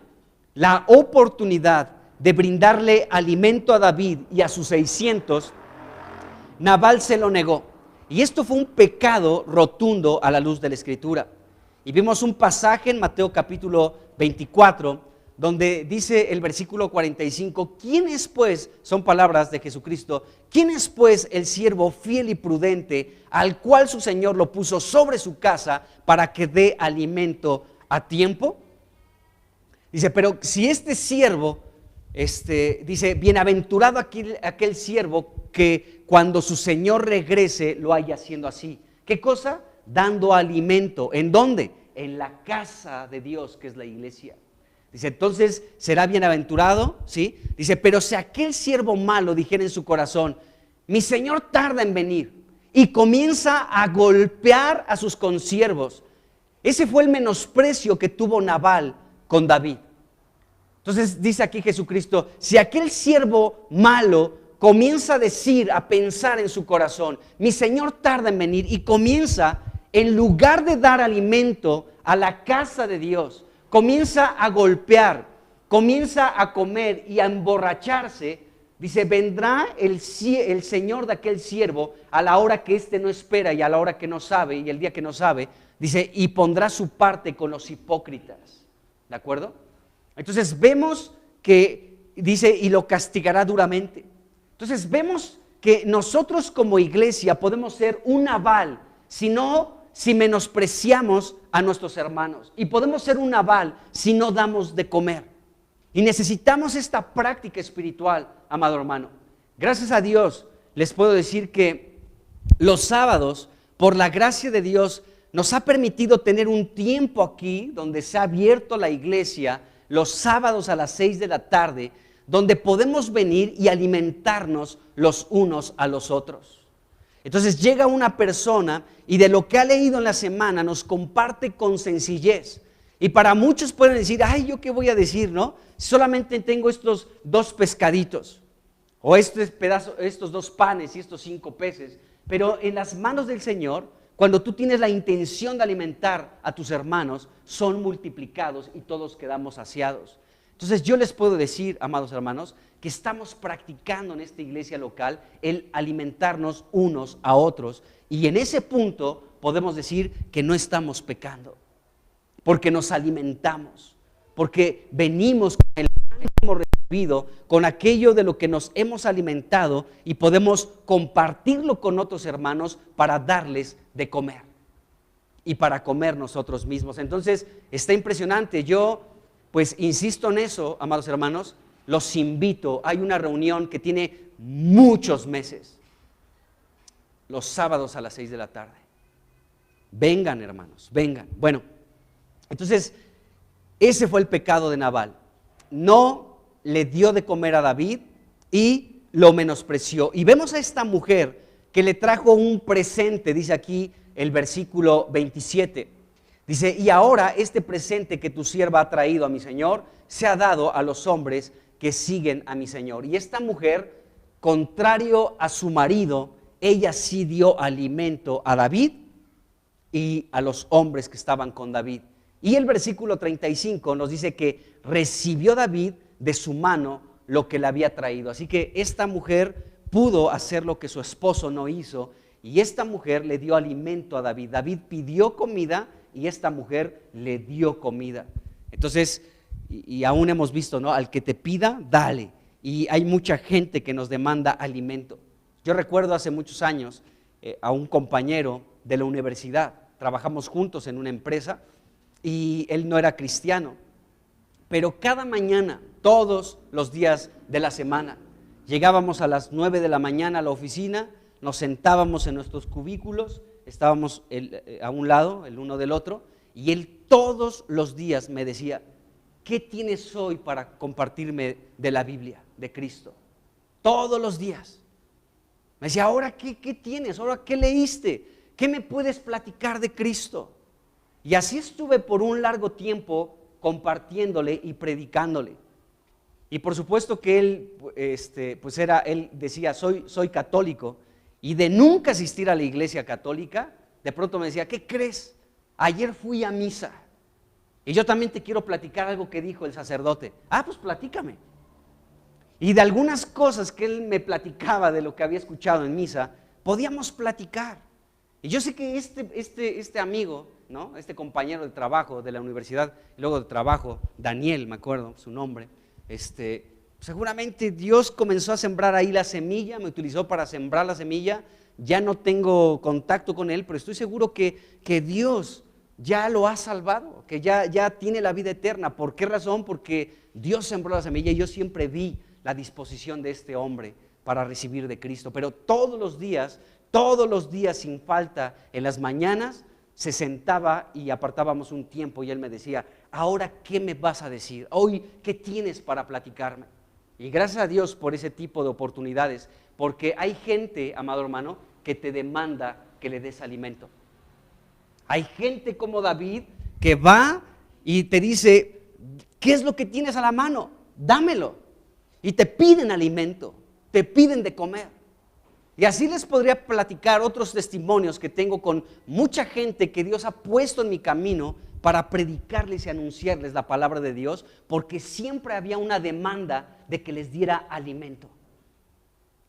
la oportunidad de brindarle alimento a David y a sus 600, Nabal se lo negó. Y esto fue un pecado rotundo a la luz de la Escritura. Y vimos un pasaje en Mateo capítulo 24, donde dice el versículo 45, ¿quién es pues, son palabras de Jesucristo, quién es pues el siervo fiel y prudente al cual su Señor lo puso sobre su casa para que dé alimento a tiempo? Dice, pero si este siervo, dice, bienaventurado aquel siervo que cuando su Señor regrese lo haya haciendo así. ¿Qué cosa? Dando alimento. ¿En dónde? En la casa de Dios, que es la iglesia. Dice, entonces será bienaventurado, ¿sí? Dice, pero si aquel siervo malo dijera en su corazón, mi Señor tarda en venir, y comienza a golpear a sus consiervos, Ese fue el menosprecio que tuvo Nabal con David. Entonces dice aquí Jesucristo, si aquel siervo malo comienza a decir, a pensar en su corazón, mi Señor tarda en venir, y comienza, en lugar de dar alimento a la casa de Dios, comienza a golpear, comienza a comer y a emborracharse, dice, vendrá el Señor de aquel siervo a la hora que éste no espera y a la hora que no sabe y el día que no sabe, dice, y pondrá su parte con los hipócritas. ¿De acuerdo? Entonces vemos que, dice, y lo castigará duramente. Entonces vemos que nosotros como iglesia podemos ser un Nabal, si menospreciamos a nuestros hermanos. Y podemos ser un Nabal si no damos de comer. Y necesitamos esta práctica espiritual, amado hermano. Gracias a Dios les puedo decir que los sábados, por la gracia de Dios, nos ha permitido tener un tiempo aquí donde se ha abierto la iglesia los sábados a las 6 de la tarde, donde podemos venir y alimentarnos los unos a los otros. Entonces llega una persona y de lo que ha leído en la semana nos comparte con sencillez. Y para muchos pueden decir, ay, ¿yo qué voy a decir, no? Solamente tengo estos 2 pescaditos, o estos 2 panes y estos 5 peces. Pero en las manos del Señor, cuando tú tienes la intención de alimentar a tus hermanos, son multiplicados y todos quedamos saciados. Entonces yo les puedo decir, amados hermanos, que estamos practicando en esta iglesia local el alimentarnos unos a otros, y en ese punto podemos decir que no estamos pecando, porque nos alimentamos, porque venimos con el pan que hemos recibido, con aquello de lo que nos hemos alimentado, y podemos compartirlo con otros hermanos para darles de comer y para comer nosotros mismos. Entonces está impresionante. Yo pues insisto en eso, amados hermanos, los invito. Hay una reunión que tiene muchos meses, los sábados a las 6 de la tarde. Vengan, hermanos, vengan. Bueno, entonces ese fue el pecado de Nabal. No le dio de comer a David y lo menospreció. Y vemos a esta mujer que le trajo un presente, dice aquí el versículo 27. Dice, y ahora este presente que tu sierva ha traído a mi señor, se ha dado a los hombres que siguen a mi señor. Y esta mujer, contrario a su marido, ella sí dio alimento a David y a los hombres que estaban con David. Y el versículo 35 nos dice que recibió David de su mano lo que le había traído. Así que esta mujer pudo hacer lo que su esposo no hizo, y esta mujer le dio alimento a David. David pidió comida y esta mujer le dio comida. Entonces, y aún hemos visto, ¿no? Al que te pida, dale. Y hay mucha gente que nos demanda alimento. Yo recuerdo hace muchos años a un compañero de la universidad. Trabajamos juntos en una empresa y él no era cristiano. Pero cada mañana, todos los días de la semana, llegábamos a las 9 de la mañana a la oficina, nos sentábamos en nuestros cubículos, estábamos a un lado, el uno del otro, y él todos los días me decía, ¿qué tienes hoy para compartirme de la Biblia, de Cristo? Todos los días. Me decía, ¿ahora qué tienes? ¿Ahora qué leíste? ¿Qué me puedes platicar de Cristo? Y así estuve por un largo tiempo compartiéndole y predicándole. Y por supuesto que él, él decía, soy católico, y de nunca asistir a la iglesia católica, de pronto me decía, ¿qué crees? Ayer fui a misa, y yo también te quiero platicar algo que dijo el sacerdote. Ah, pues platícame. Y de algunas cosas que él me platicaba de lo que había escuchado en misa, podíamos platicar. Y yo sé que este amigo, ¿no? Este compañero de trabajo de la universidad, y luego de trabajo, Daniel, me acuerdo su nombre, seguramente Dios comenzó a sembrar ahí la semilla, me utilizó para sembrar la semilla. Ya no tengo contacto con él, pero estoy seguro que Dios ya lo ha salvado, que ya tiene la vida eterna. ¿Por qué razón? Porque Dios sembró la semilla y yo siempre vi la disposición de este hombre para recibir de Cristo. Pero todos los días sin falta, en las mañanas, se sentaba y apartábamos un tiempo y él me decía, ahora, ¿qué me vas a decir? Hoy, ¿qué tienes para platicarme? Y gracias a Dios por ese tipo de oportunidades, porque hay gente, amado hermano, que te demanda que le des alimento. Hay gente como David que va y te dice, ¿qué es lo que tienes a la mano? Dámelo. Y te piden alimento, te piden de comer. Y así les podría platicar otros testimonios que tengo con mucha gente que Dios ha puesto en mi camino para predicarles y anunciarles la palabra de Dios, porque siempre había una demanda de que les diera alimento.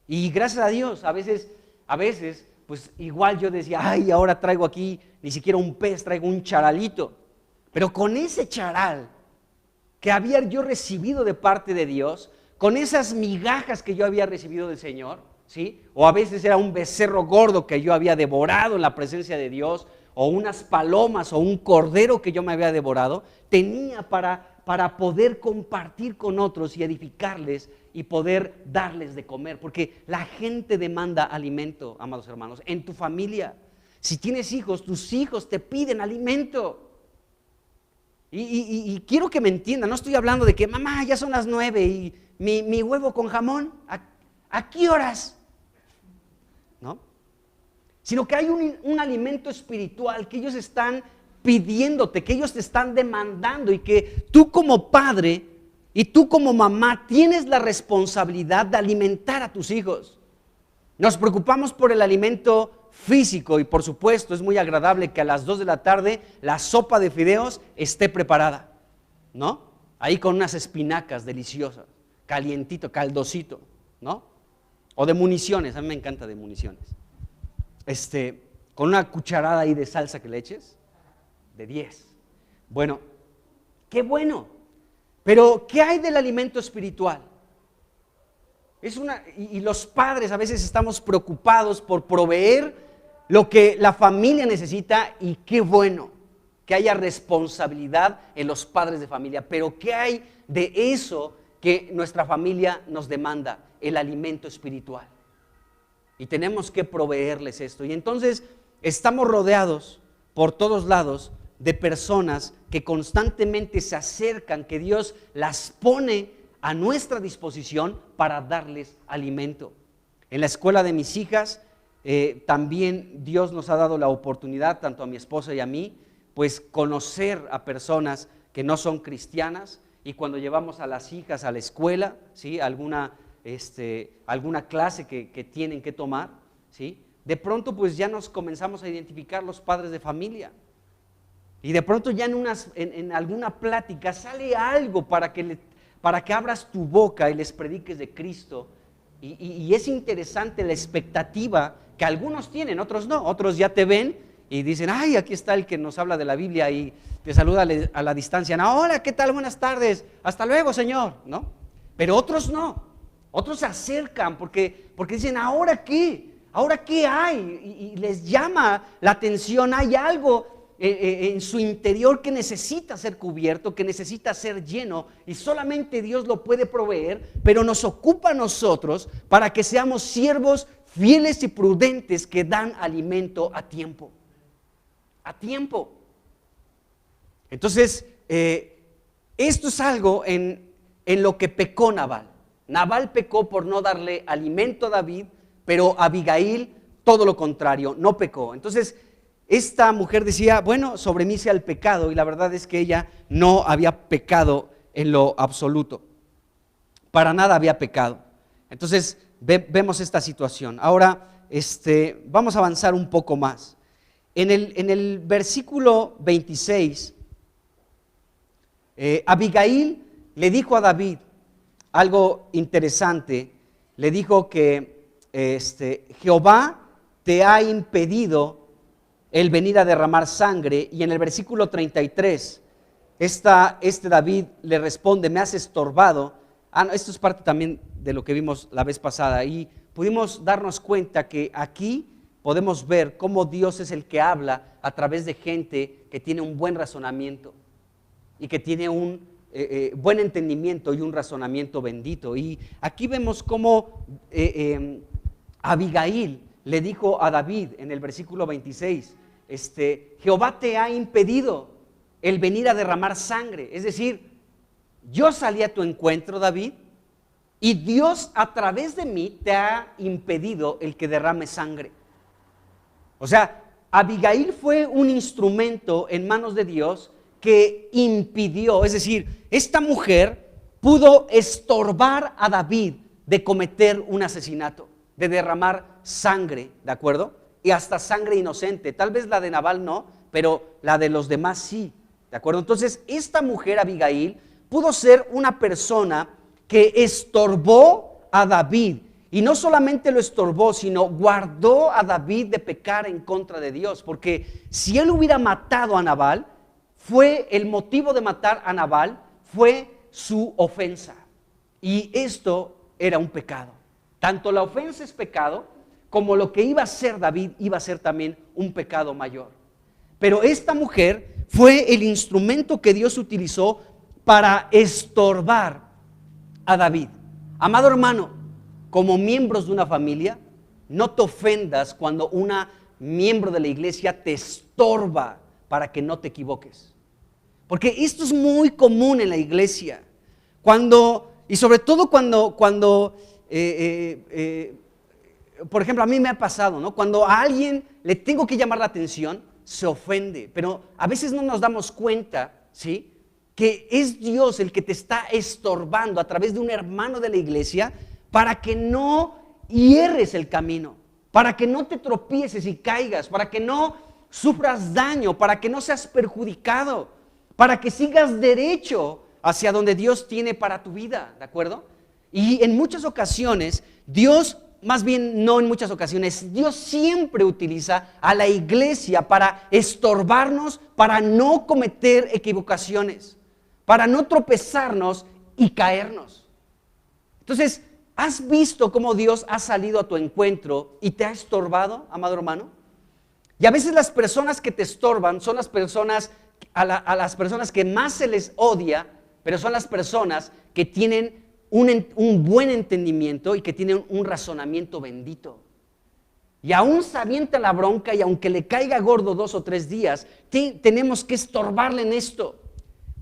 Y gracias a Dios, a veces, pues igual yo decía, ay, ahora traigo aquí ni siquiera un pez, traigo un charalito. Pero con ese charal que había yo recibido de parte de Dios, con esas migajas que yo había recibido del Señor, ¿sí? O a veces era un becerro gordo que yo había devorado en la presencia de Dios, o unas palomas o un cordero que yo me había devorado, tenía para poder compartir con otros y edificarles y poder darles de comer, porque la gente demanda alimento, amados hermanos, en tu familia. Si tienes hijos, tus hijos te piden alimento. Y quiero que me entiendan, no estoy hablando de que, mamá, ya son las 9 y mi huevo con jamón, ¿a qué horas? ¿No? Sino que hay un alimento espiritual que ellos están pidiéndote, que ellos te están demandando, y que tú como padre y tú como mamá tienes la responsabilidad de alimentar a tus hijos. Nos preocupamos por el alimento físico y por supuesto es muy agradable que a las 2 de la tarde la sopa de fideos esté preparada, ¿no? Ahí con unas espinacas deliciosas, calientito, caldosito, ¿no? O de municiones, a mí me encanta de municiones. Con una cucharada ahí de salsa que le eches, de 10. Bueno, qué bueno, pero ¿qué hay del alimento espiritual? Y los padres a veces estamos preocupados por proveer lo que la familia necesita, y qué bueno que haya responsabilidad en los padres de familia, pero ¿qué hay de eso que nuestra familia nos demanda? El alimento espiritual. Y tenemos que proveerles esto. Y entonces estamos rodeados por todos lados de personas que constantemente se acercan, que Dios las pone a nuestra disposición para darles alimento. En la escuela de mis hijas, también Dios nos ha dado la oportunidad, tanto a mi esposa y a mí, pues conocer a personas que no son cristianas, y cuando llevamos a las hijas a la escuela, ¿sí? alguna clase que tienen que tomar, ¿sí? De pronto pues ya nos comenzamos a identificar los padres de familia. Y de pronto ya en alguna plática sale algo para que abras tu boca y les prediques de Cristo. Y es interesante la expectativa que algunos tienen, otros no. Otros ya te ven y dicen, ay, aquí está el que nos habla de la Biblia y te saluda a la distancia. No, hola, ¿qué tal? Buenas tardes. Hasta luego, Señor, ¿no? Pero otros no. Otros se acercan porque dicen, ¿ahora qué? ¿Ahora qué hay? Y les llama la atención. Hay algo en su interior que necesita ser cubierto, que necesita ser lleno, y solamente Dios lo puede proveer, pero nos ocupa a nosotros para que seamos siervos fieles y prudentes que dan alimento a tiempo. A tiempo. Entonces, esto es algo en lo que pecó Nabal. Nabal pecó por no darle alimento a David, pero Abigail todo lo contrario, no pecó. Entonces, esta mujer decía, bueno, sobre mí sea el pecado, y la verdad es que ella no había pecado en lo absoluto. Para nada había pecado. Entonces, vemos esta situación. Ahora, vamos a avanzar un poco más. En el versículo 26, Abigail le dijo a David algo interesante. Le dijo que Jehová te ha impedido el venir a derramar sangre. Y en el versículo 33, David le responde, me has estorbado. No, esto es parte también de lo que vimos la vez pasada, y pudimos darnos cuenta que aquí podemos ver cómo Dios es el que habla a través de gente que tiene un buen razonamiento y que tiene un buen entendimiento y un razonamiento bendito. Y aquí vemos cómo Abigail le dijo a David en el versículo 26, Jehová te ha impedido el venir a derramar sangre. Es decir, yo salí a tu encuentro, David, y Dios a través de mí te ha impedido el que derrame sangre. O sea, Abigail fue un instrumento en manos de Dios que impidió, es decir, esta mujer pudo estorbar a David de cometer un asesinato, de derramar sangre, ¿de acuerdo? Y hasta sangre inocente, tal vez la de Nabal no, pero la de los demás sí, ¿de acuerdo? Entonces, esta mujer, Abigail, pudo ser una persona que estorbó a David, y no solamente lo estorbó, sino guardó a David de pecar en contra de Dios, porque si él hubiera matado a Nabal, fue el motivo de matar a Nabal, fue su ofensa, y esto era un pecado. Tanto la ofensa es pecado, como lo que iba a ser David iba a ser también un pecado mayor. Pero esta mujer fue el instrumento que Dios utilizó para estorbar a David. Amado hermano, como miembros de una familia, no te ofendas cuando una miembro de la iglesia te estorba para que no te equivoques. Porque esto es muy común en la iglesia. Y sobre todo cuando por ejemplo, a mí me ha pasado, ¿no? Cuando a alguien le tengo que llamar la atención, se ofende, pero a veces no nos damos cuenta, ¿sí?, que es Dios el que te está estorbando a través de un hermano de la iglesia para que no hierres el camino, para que no te tropieces y caigas, para que no sufras daño, para que no seas perjudicado, para que sigas derecho hacia donde Dios tiene para tu vida, ¿de acuerdo? Y en muchas ocasiones, Dios, más bien no en muchas ocasiones, Dios siempre utiliza a la iglesia para estorbarnos, para no cometer equivocaciones, para no tropezarnos y caernos. Entonces, ¿has visto cómo Dios ha salido a tu encuentro y te ha estorbado, amado hermano? Y a veces las personas que te estorban son las personas, a las personas que más se les odia, pero son las personas que tienen un buen entendimiento y que tienen un razonamiento bendito. Y aún se avienta la bronca, y aunque le caiga gordo 2 o 3 días, tenemos que estorbarle en esto,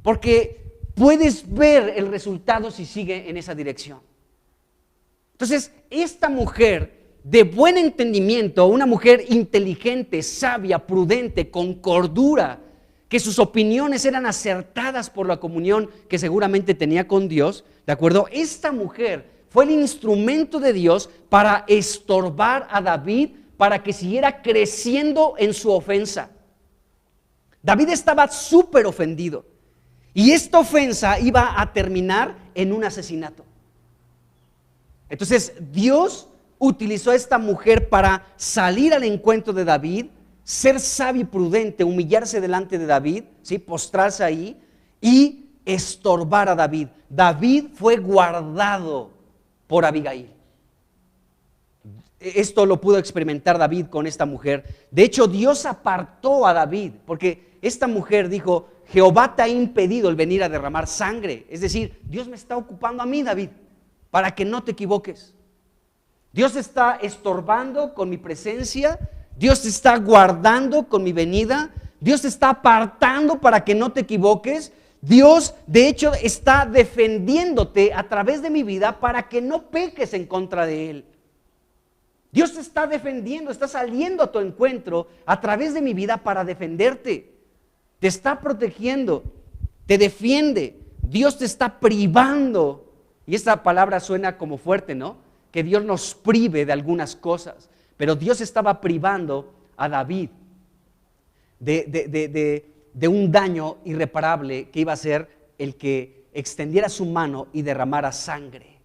porque puedes ver el resultado si sigue en esa dirección. Entonces, esta mujer de buen entendimiento, una mujer inteligente, sabia, prudente, con cordura, que sus opiniones eran acertadas por la comunión que seguramente tenía con Dios, ¿de acuerdo? Esta mujer fue el instrumento de Dios para estorbar a David, para que siguiera creciendo en su ofensa. David estaba súper ofendido, y esta ofensa iba a terminar en un asesinato. Entonces Dios utilizó a esta mujer para salir al encuentro de David, ser sabio y prudente, humillarse delante de David, ¿sí?, postrarse ahí y estorbar a David. David fue guardado por Abigail. Esto lo pudo experimentar David con esta mujer. De hecho, Dios apartó a David, porque esta mujer dijo: Jehová te ha impedido el venir a derramar sangre. Es decir, Dios me está ocupando a mí, David, para que no te equivoques. Dios está estorbando con mi presencia, Dios te está guardando con mi venida, Dios te está apartando para que no te equivoques. Dios, de hecho, está defendiéndote a través de mi vida para que no peques en contra de Él. Dios te está defendiendo, está saliendo a tu encuentro a través de mi vida para defenderte. Te está protegiendo, te defiende. Dios te está privando. Y esta palabra suena como fuerte, ¿no? Que Dios nos prive de algunas cosas. Pero Dios estaba privando a David de un daño irreparable que iba a ser el que extendiera su mano y derramara sangre.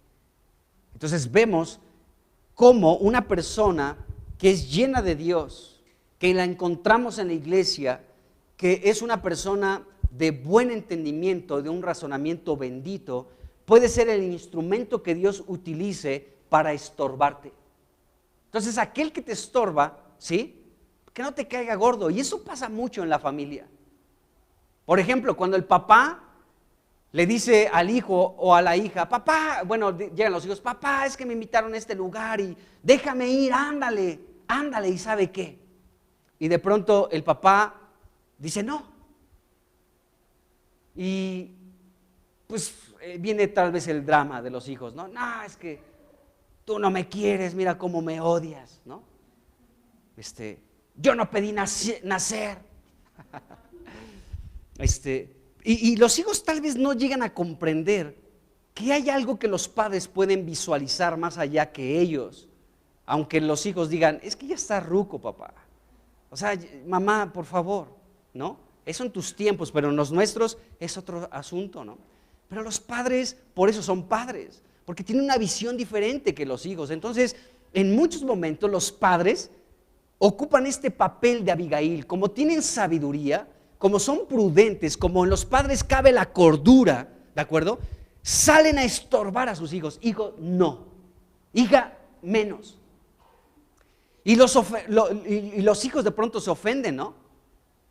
Entonces vemos cómo una persona que es llena de Dios, que la encontramos en la iglesia, que es una persona de buen entendimiento, de un razonamiento bendito, puede ser el instrumento que Dios utilice para estorbarte. Entonces, aquel que te estorba, ¿sí?, que no te caiga gordo. Y eso pasa mucho en la familia. Por ejemplo, cuando el papá le dice al hijo o a la hija: papá, bueno, llegan los hijos: papá, es que me invitaron a este lugar y déjame ir, ándale, ¿y sabe qué? Y de pronto el papá dice no. Y pues viene tal vez el drama de los hijos, ¿no? No, es que tú no me quieres, mira cómo me odias, ¿no? Yo no pedí nacer. Y los hijos tal vez no llegan a comprender que hay algo que los padres pueden visualizar más allá que ellos, aunque los hijos digan, es que ya está ruco, papá. O sea, mamá, por favor, ¿no? Eso en tus tiempos, pero en los nuestros es otro asunto, ¿no? Pero los padres, por eso son padres, porque tienen una visión diferente que los hijos. Entonces, en muchos momentos los padres ocupan este papel de Abigail, como tienen sabiduría, como son prudentes, como en los padres cabe la cordura, ¿de acuerdo? Salen a estorbar a sus hijos. Hijo, no. Hija, menos. Y los hijos de pronto se ofenden, ¿no?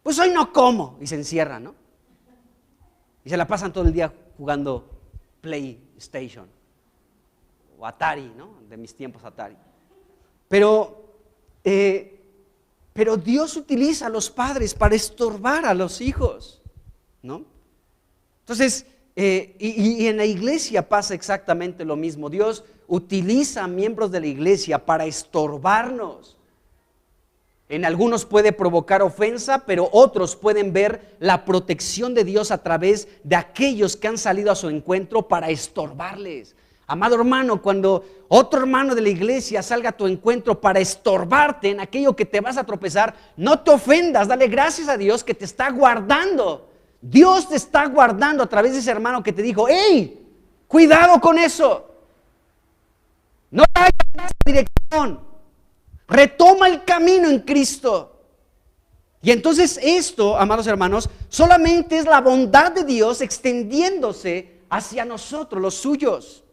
Pues hoy no como. Y se encierran, ¿no? Y se la pasan todo el día jugando PlayStation o Atari, ¿no? De mis tiempos Atari. Pero Dios utiliza a los padres para estorbar a los hijos, ¿no? Entonces, y en la iglesia pasa exactamente lo mismo. Dios utiliza a miembros de la iglesia para estorbarnos. En algunos puede provocar ofensa, pero otros pueden ver la protección de Dios a través de aquellos que han salido a su encuentro para estorbarles. Amado hermano, cuando otro hermano de la iglesia salga a tu encuentro para estorbarte en aquello que te vas a tropezar, no te ofendas, dale gracias a Dios que te está guardando. Dios te está guardando a través de ese hermano que te dijo, ¡hey! Cuidado con eso. No vayas en esa dirección. Retoma el camino en Cristo. Y entonces esto, amados hermanos, solamente es la bondad de Dios extendiéndose hacia nosotros, los suyos.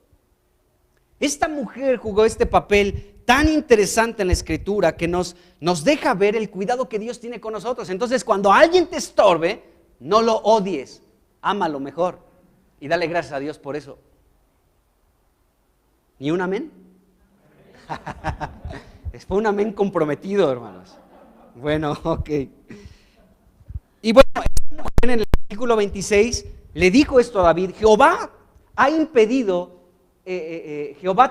Esta mujer jugó este papel tan interesante en la Escritura que nos deja ver el cuidado que Dios tiene con nosotros. Entonces, cuando alguien te estorbe, no lo odies, ámalo mejor y dale gracias a Dios por eso. ¿Ni un amén? Fue un amén comprometido, hermanos. Bueno, ok. Y bueno, en el versículo 26 le dijo esto a David: Jehová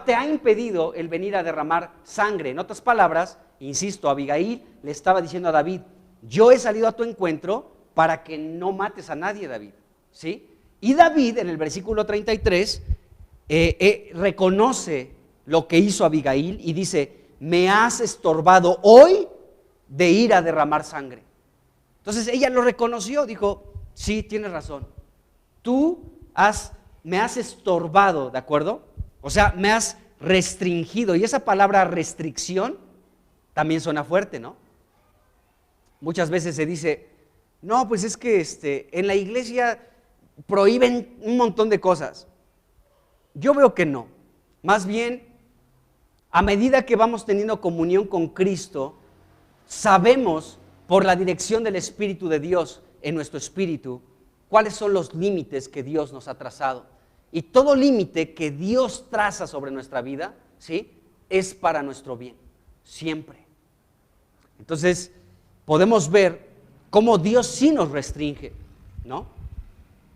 te ha impedido el venir a derramar sangre. En otras palabras, insisto, Abigail le estaba diciendo a David: yo he salido a tu encuentro para que no mates a nadie, David, ¿sí? Y David, en el versículo 33, reconoce lo que hizo Abigail y dice: me has estorbado hoy de ir a derramar sangre. Entonces ella lo reconoció, dijo: sí, tienes razón, tú me has estorbado, ¿de acuerdo? O sea, me has restringido. Y esa palabra restricción también suena fuerte, ¿no? Muchas veces se dice: no, pues es que en la iglesia prohíben un montón de cosas. Yo veo que no. Más bien, a medida que vamos teniendo comunión con Cristo, sabemos por la dirección del Espíritu de Dios en nuestro espíritu cuáles son los límites que Dios nos ha trazado. Y todo límite que Dios traza sobre nuestra vida, ¿sí?, es para nuestro bien, siempre. Entonces, podemos ver cómo Dios sí nos restringe, ¿no?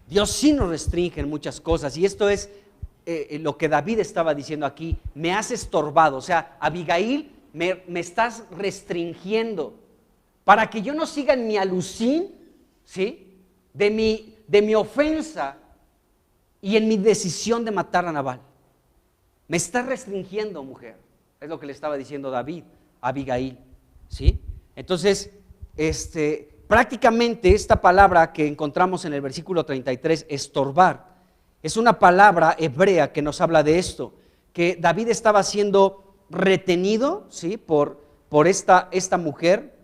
Dios sí nos restringe en muchas cosas. Y esto es lo que David estaba diciendo aquí: me has estorbado. O sea, Abigail, me estás restringiendo para que yo no siga en mi alucín, ¿sí?, de mi ofensa y en mi decisión de matar a Nabal. Me estás restringiendo, mujer. Es lo que le estaba diciendo David a Abigail, ¿sí? Entonces, prácticamente esta palabra que encontramos en el versículo 33, estorbar, es una palabra hebrea que nos habla de esto, que David estaba siendo retenido, ¿sí?, por esta mujer,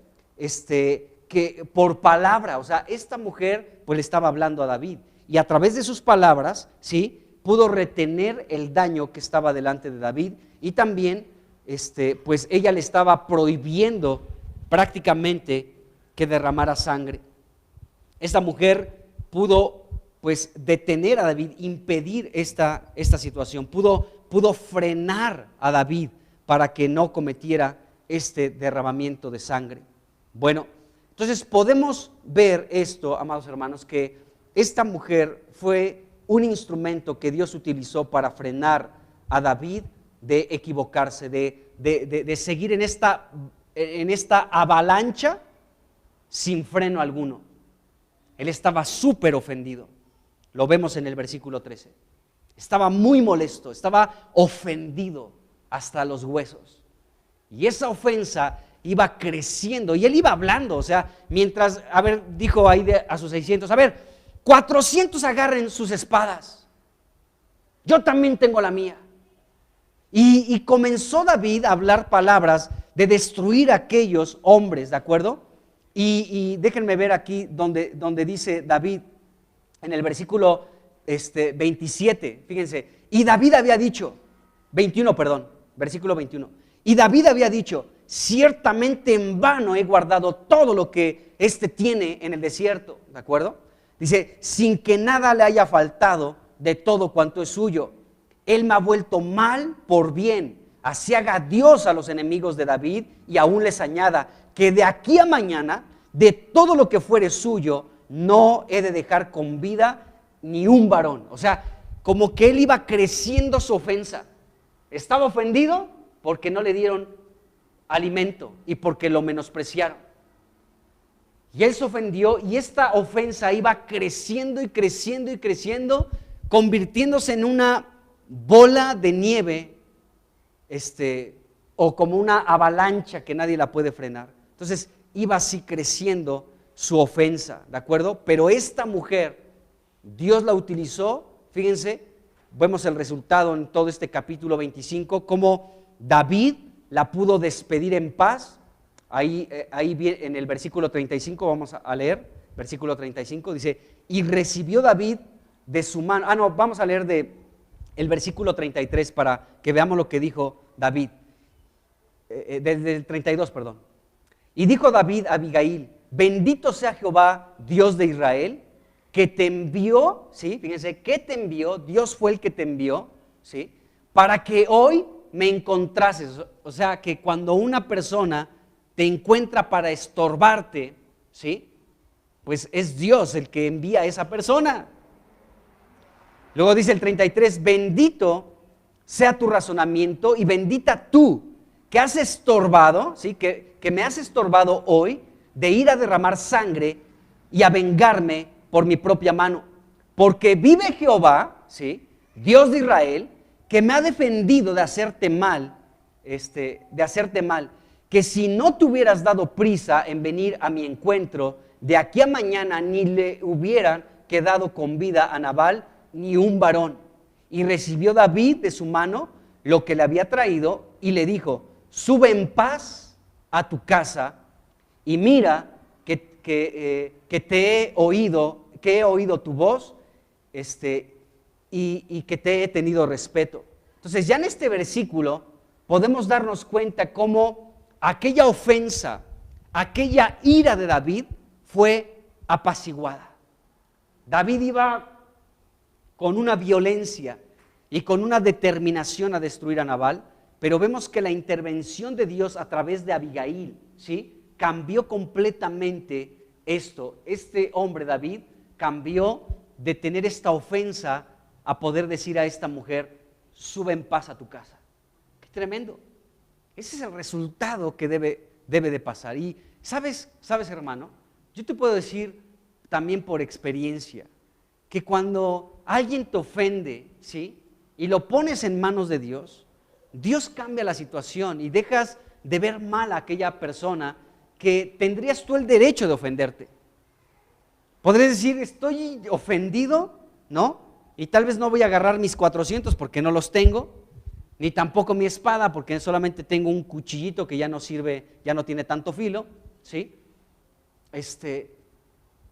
que por palabra, o sea, esta mujer pues le estaba hablando a David, y a través de sus palabras, ¿sí?, pudo retener el daño que estaba delante de David, y también pues ella le estaba prohibiendo prácticamente que derramara sangre. Esta mujer pudo pues detener a David, impedir esta situación, pudo frenar a David para que no cometiera este derramamiento de sangre. Bueno, entonces podemos ver esto, amados hermanos, que esta mujer fue un instrumento que Dios utilizó para frenar a David de equivocarse, de seguir en esta avalancha sin freno alguno. Él estaba súper ofendido. Lo vemos en el versículo 13. Estaba muy molesto, estaba ofendido hasta los huesos. Y esa ofensa iba creciendo y él iba hablando, o sea, mientras, dijo ahí a sus 600, 400 agarren sus espadas. Yo también tengo la mía. Y comenzó David a hablar palabras de destruir a aquellos hombres, ¿de acuerdo? Y déjenme ver aquí donde dice David, en el versículo 27, fíjense, y David había dicho, versículo 21, y David había dicho, ciertamente en vano he guardado todo lo que tiene en el desierto, ¿de acuerdo? Dice, sin que nada le haya faltado de todo cuanto es suyo. Él me ha vuelto mal por bien. Así haga Dios a los enemigos de David y aún les añada que de aquí a mañana, de todo lo que fuere suyo, no he de dejar con vida ni un varón. O sea, como que él iba creciendo su ofensa. Estaba ofendido porque no le dieron alimento y porque lo menospreciaron. Y él se ofendió y esta ofensa iba creciendo y creciendo y creciendo, convirtiéndose en una bola de nieve, o como una avalancha que nadie la puede frenar. Entonces iba así creciendo su ofensa, ¿de acuerdo? Pero esta mujer, Dios la utilizó, fíjense, vemos el resultado en todo este capítulo 25, cómo David la pudo despedir en paz. Ahí en el versículo 35 vamos a leer, versículo 35 dice, y recibió David de su mano, vamos a leer el versículo 33 para que veamos lo que dijo David, desde el 32, perdón. Y dijo David a Abigail, bendito sea Jehová, Dios de Israel, que te envió, ¿sí? Fíjense, que te envió, Dios fue el que te envió, ¿sí? Para que hoy me encontrases. O sea, que cuando una persona te encuentra para estorbarte, ¿sí? Pues es Dios el que envía a esa persona. Luego dice el 33, bendito sea tu razonamiento y bendita tú que has estorbado, ¿sí? que me has estorbado hoy de ir a derramar sangre y a vengarme por mi propia mano. Porque vive Jehová, ¿sí? Dios de Israel, que me ha defendido de hacerte mal, que si no te hubieras dado prisa en venir a mi encuentro, de aquí a mañana ni le hubieran quedado con vida a Nabal ni un varón. Y recibió David de su mano lo que le había traído y le dijo, sube en paz a tu casa y mira que te he oído, que he oído tu voz y que te he tenido respeto. Entonces ya en este versículo podemos darnos cuenta cómo aquella ofensa, aquella ira de David fue apaciguada. David iba con una violencia y con una determinación a destruir a Nabal, pero vemos que la intervención de Dios a través de Abigail, ¿sí? Cambió completamente esto. Este hombre David cambió de tener esta ofensa a poder decir a esta mujer, sube en paz a tu casa. ¡Qué tremendo! Ese es el resultado que debe de pasar. Y ¿sabes, hermano? Yo te puedo decir también por experiencia que cuando alguien te ofende, ¿sí? Y lo pones en manos de Dios, Dios cambia la situación y dejas de ver mal a aquella persona que tendrías tú el derecho de ofenderte. Podrías decir, estoy ofendido, ¿no? Y tal vez no voy a agarrar mis 400 porque no los tengo, ni tampoco mi espada porque solamente tengo un cuchillito que ya no sirve, ya no tiene tanto filo, ¿sí?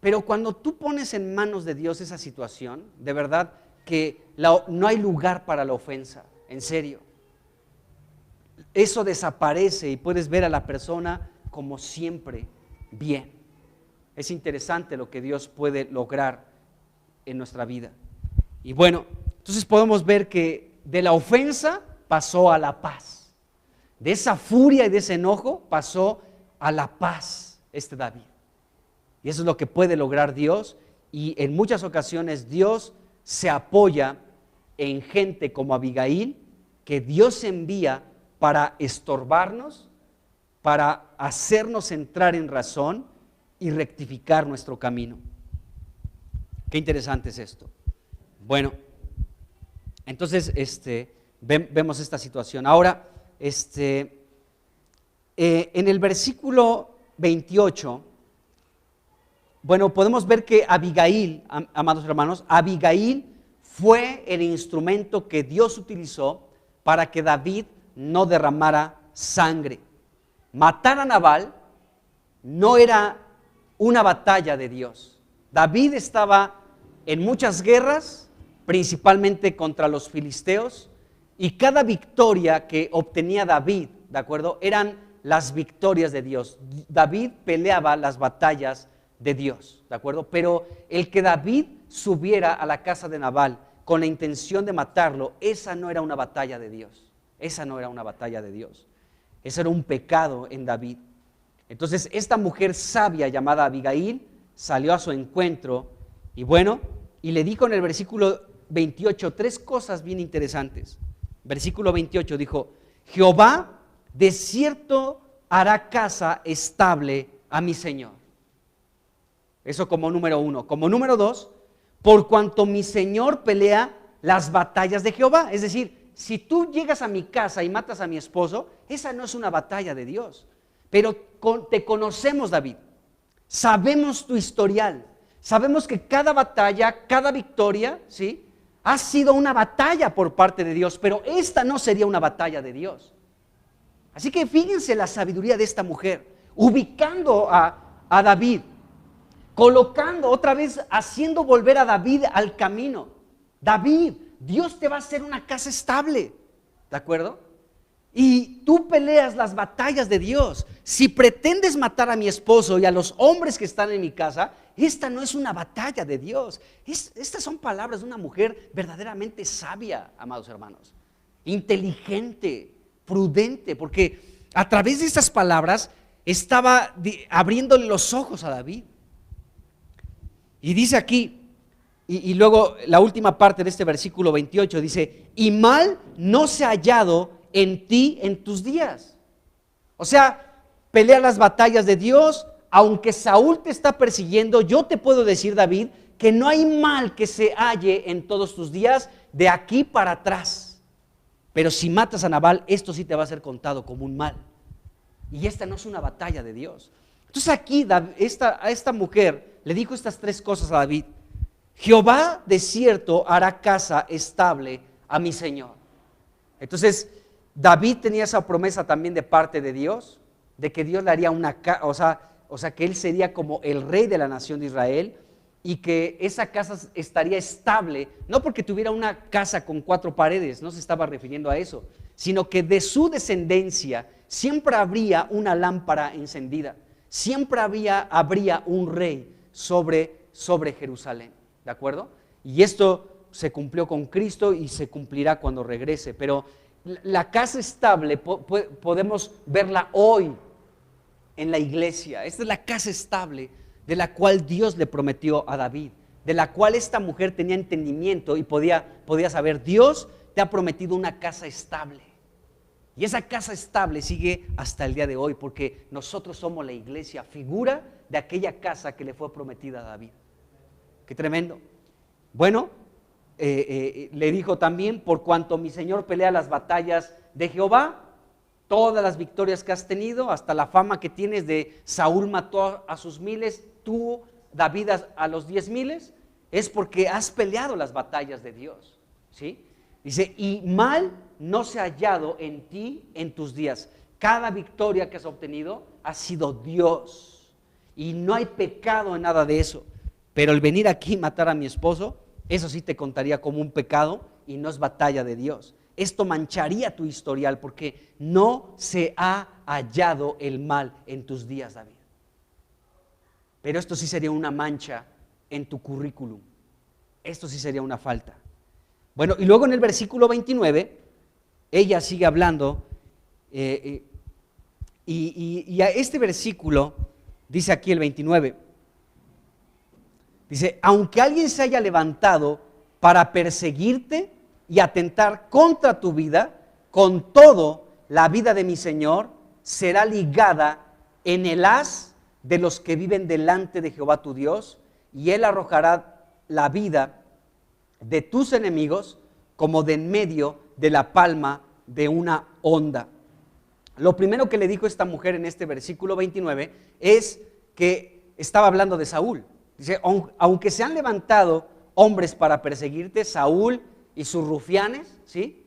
Pero cuando tú pones en manos de Dios esa situación, de verdad que no hay lugar para la ofensa, en serio. Eso desaparece y puedes ver a la persona como siempre bien. Es interesante lo que Dios puede lograr en nuestra vida. Y bueno, entonces podemos ver que de la ofensa pasó a la paz. De esa furia y de ese enojo pasó a la paz David. Y eso es lo que puede lograr Dios, y en muchas ocasiones Dios se apoya en gente como Abigail, que Dios envía para estorbarnos, para hacernos entrar en razón y rectificar nuestro camino. Qué interesante es esto. Bueno, entonces vemos esta situación. Ahora, en el versículo 28, bueno, podemos ver que Abigail, amados hermanos, Abigail fue el instrumento que Dios utilizó para que David no derramara sangre. Matar a Nabal no era una batalla de Dios. David estaba en muchas guerras, principalmente contra los filisteos, y cada victoria que obtenía David, ¿de acuerdo?, eran las victorias de Dios. David peleaba las batallas de Dios, ¿de acuerdo? Pero el que David subiera a la casa de Nabal con la intención de matarlo, esa no era una batalla de Dios. Esa no era una batalla de Dios. Ese era un pecado en David. Entonces esta mujer sabia llamada Abigail salió a su encuentro y bueno, y le dijo en el versículo 28 tres cosas bien interesantes. Versículo 28 dijo: Jehová de cierto hará casa estable a mi Señor. Eso como número uno. Como número dos, por cuanto mi Señor pelea las batallas de Jehová. Es decir, si tú llegas a mi casa y matas a mi esposo, esa no es una batalla de Dios. Pero te conocemos, David. Sabemos tu historial. Sabemos que cada batalla, cada victoria, ¿sí?, ha sido una batalla por parte de Dios, pero esta no sería una batalla de Dios. Así que fíjense la sabiduría de esta mujer, ubicando a David, colocando otra vez, haciendo volver a David al camino. David, Dios te va a hacer una casa estable, ¿de acuerdo? Y tú peleas las batallas de Dios. Si pretendes matar a mi esposo y a los hombres que están en mi casa, esta no es una batalla de Dios. Estas son palabras de una mujer verdaderamente sabia, amados hermanos, inteligente, prudente, porque a través de estas palabras estaba abriéndole los ojos a David. Y dice aquí, y luego la última parte de este versículo 28 dice: y mal no se ha hallado en ti en tus días. O sea, pelea las batallas de Dios. Aunque Saúl te está persiguiendo, yo te puedo decir, David, que no hay mal que se halle en todos tus días de aquí para atrás. Pero si matas a Nabal, esto sí te va a ser contado como un mal. Y esta no es una batalla de Dios. Entonces aquí a esta mujer le dijo estas tres cosas a David: Jehová de cierto hará casa estable a mi Señor. Entonces David tenía esa promesa también de parte de Dios, de que Dios le haría una casa, o sea que él sería como el rey de la nación de Israel y que esa casa estaría estable, no porque tuviera una casa con 4 paredes, no se estaba refiriendo a eso, sino que de su descendencia siempre habría una lámpara encendida, siempre habría un rey sobre Jerusalén, ¿de acuerdo? Y esto se cumplió con Cristo y se cumplirá cuando regrese, pero la casa estable podemos verla hoy en la iglesia. Esta es la casa estable de la cual Dios le prometió a David, de la cual esta mujer tenía entendimiento y podía saber: Dios te ha prometido una casa estable. Y esa casa estable sigue hasta el día de hoy, porque nosotros somos la iglesia, figura de aquella casa que le fue prometida a David. Qué tremendo. Bueno, le dijo también: por cuanto mi Señor pelea las batallas de Jehová. Todas las victorias que has tenido, hasta la fama que tienes de Saúl mató a sus 1000, tú, David, a los 10,000, es porque has peleado las batallas de Dios, ¿sí? Dice: y mal no se ha hallado en ti en tus días. Cada victoria que has obtenido ha sido Dios, y no hay pecado en nada de eso. Pero el venir aquí y matar a mi esposo, eso sí te contaría como un pecado y no es batalla de Dios. Esto mancharía tu historial porque no se ha hallado el mal en tus días, David. Pero esto sí sería una mancha en tu currículum. Esto sí sería una falta. Bueno, y luego en el versículo 29, ella sigue hablando y a este versículo dice aquí el 29. Dice: aunque alguien se haya levantado para perseguirte y atentar contra tu vida, con todo la vida de mi Señor será ligada en el haz de los que viven delante de Jehová tu Dios, y él arrojará la vida de tus enemigos como de en medio de la palma de una onda. Lo primero que le dijo esta mujer en este versículo 29 es que estaba hablando de Saúl. Dice, aunque se han levantado hombres para perseguirte, Saúl y sus rufianes, ¿sí?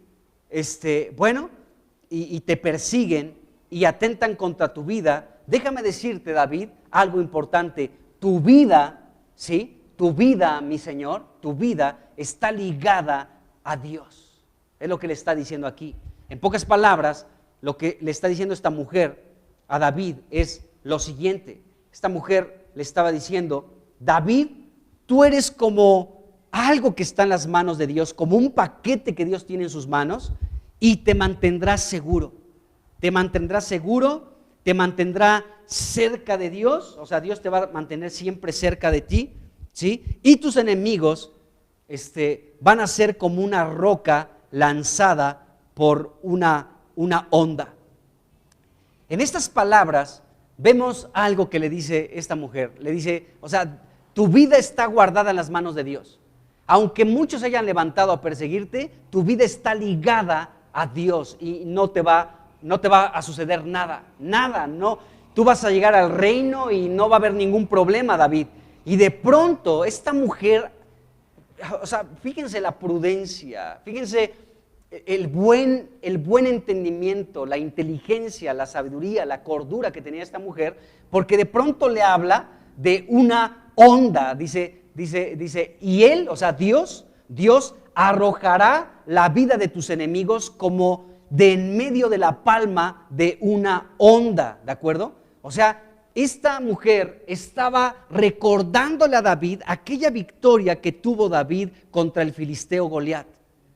Y te persiguen y atentan contra tu vida, déjame decirte, David, algo importante. Tu vida, ¿sí? Tu vida, mi Señor, tu vida está ligada a Dios. Es lo que le está diciendo aquí. En pocas palabras, lo que le está diciendo esta mujer a David es lo siguiente. Esta mujer le estaba diciendo, David, tú eres como algo que está en las manos de Dios, como un paquete que Dios tiene en sus manos, y te mantendrás seguro. Te mantendrás seguro, te mantendrá cerca de Dios, o sea, Dios te va a mantener siempre cerca de ti, ¿sí? Y tus enemigos van a ser como una roca lanzada por una onda. En estas palabras vemos algo que le dice esta mujer. Le dice, o sea, tu vida está guardada en las manos de Dios. Aunque muchos hayan levantado a perseguirte, tu vida está ligada a Dios y no te va a suceder nada, no. Tú vas a llegar al reino y no va a haber ningún problema, David. Y de pronto esta mujer, o sea, fíjense la prudencia, fíjense el buen entendimiento, la inteligencia, la sabiduría, la cordura que tenía esta mujer, porque de pronto le habla de una onda, dice, y él, o sea, Dios arrojará la vida de tus enemigos como de en medio de la palma de una onda, ¿de acuerdo? O sea, esta mujer estaba recordándole a David aquella victoria que tuvo David contra el filisteo Goliat.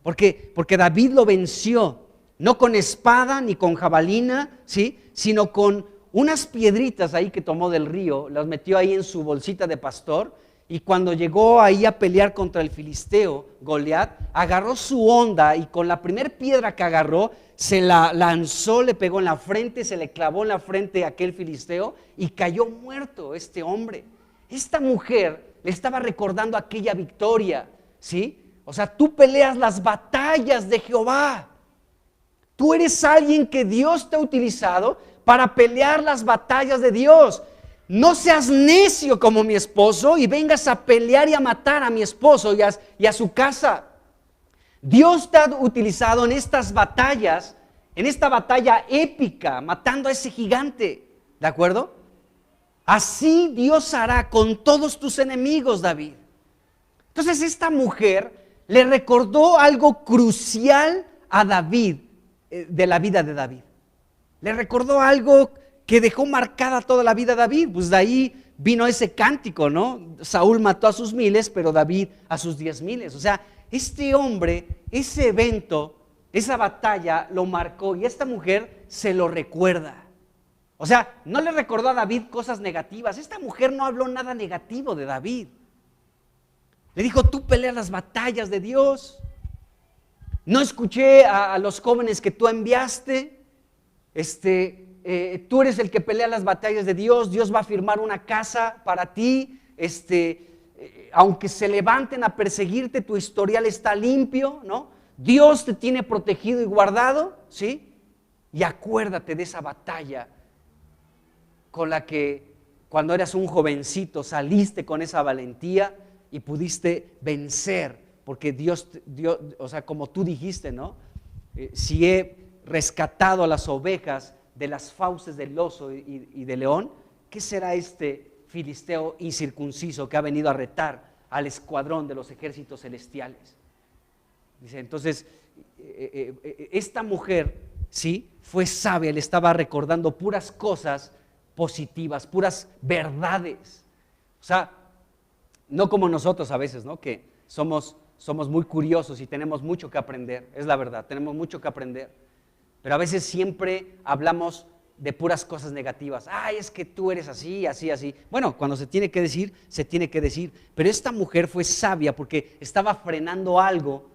Porque David lo venció, no con espada ni con jabalina, ¿sí? Sino con unas piedritas ahí que tomó del río, las metió ahí en su bolsita de pastor, y cuando llegó ahí a pelear contra el filisteo Goliat, agarró su onda y con la primer piedra que agarró, se la lanzó, le pegó en la frente, se le clavó en la frente a aquel filisteo y cayó muerto este hombre. Esta mujer le estaba recordando aquella victoria, ¿sí? O sea, tú peleas las batallas de Jehová. Tú eres alguien que Dios te ha utilizado para pelear las batallas de Dios. No seas necio como mi esposo y vengas a pelear y a matar a mi esposo y a su casa. Dios te ha utilizado en estas batallas, en esta batalla épica, matando a ese gigante, ¿de acuerdo? Así Dios hará con todos tus enemigos, David. Entonces esta mujer le recordó algo crucial a David, de la vida de David. Le recordó algo que dejó marcada toda la vida de David. Pues de ahí vino ese cántico, ¿no? Saúl mató a sus 1000, pero David a sus 10,000. O sea, este hombre, ese evento, esa batalla lo marcó y esta mujer se lo recuerda. O sea, no le recordó a David cosas negativas. Esta mujer no habló nada negativo de David. Le dijo, tú peleas las batallas de Dios. No escuché a los jóvenes que tú enviaste. Tú eres el que pelea las batallas de Dios. Dios va a firmar una casa para ti. Aunque se levanten a perseguirte, tu historial está limpio, ¿no? Dios te tiene protegido y guardado, ¿sí? Y acuérdate de esa batalla con la que cuando eras un jovencito saliste con esa valentía y pudiste vencer, porque Dios, o sea, como tú dijiste, ¿no? Si he rescatado a las ovejas de las fauces del oso y del león, ¿qué será este filisteo incircunciso que ha venido a retar al escuadrón de los ejércitos celestiales? Dice, entonces, esta mujer, sí, fue sabia, le estaba recordando puras cosas positivas, puras verdades. O sea, no como nosotros a veces, ¿no? Que somos muy curiosos y tenemos mucho que aprender, es la verdad, tenemos mucho que aprender. Pero a veces siempre hablamos de puras cosas negativas. Ay, es que tú eres así, así, así. Bueno, cuando se tiene que decir, se tiene que decir. Pero esta mujer fue sabia porque estaba frenando algo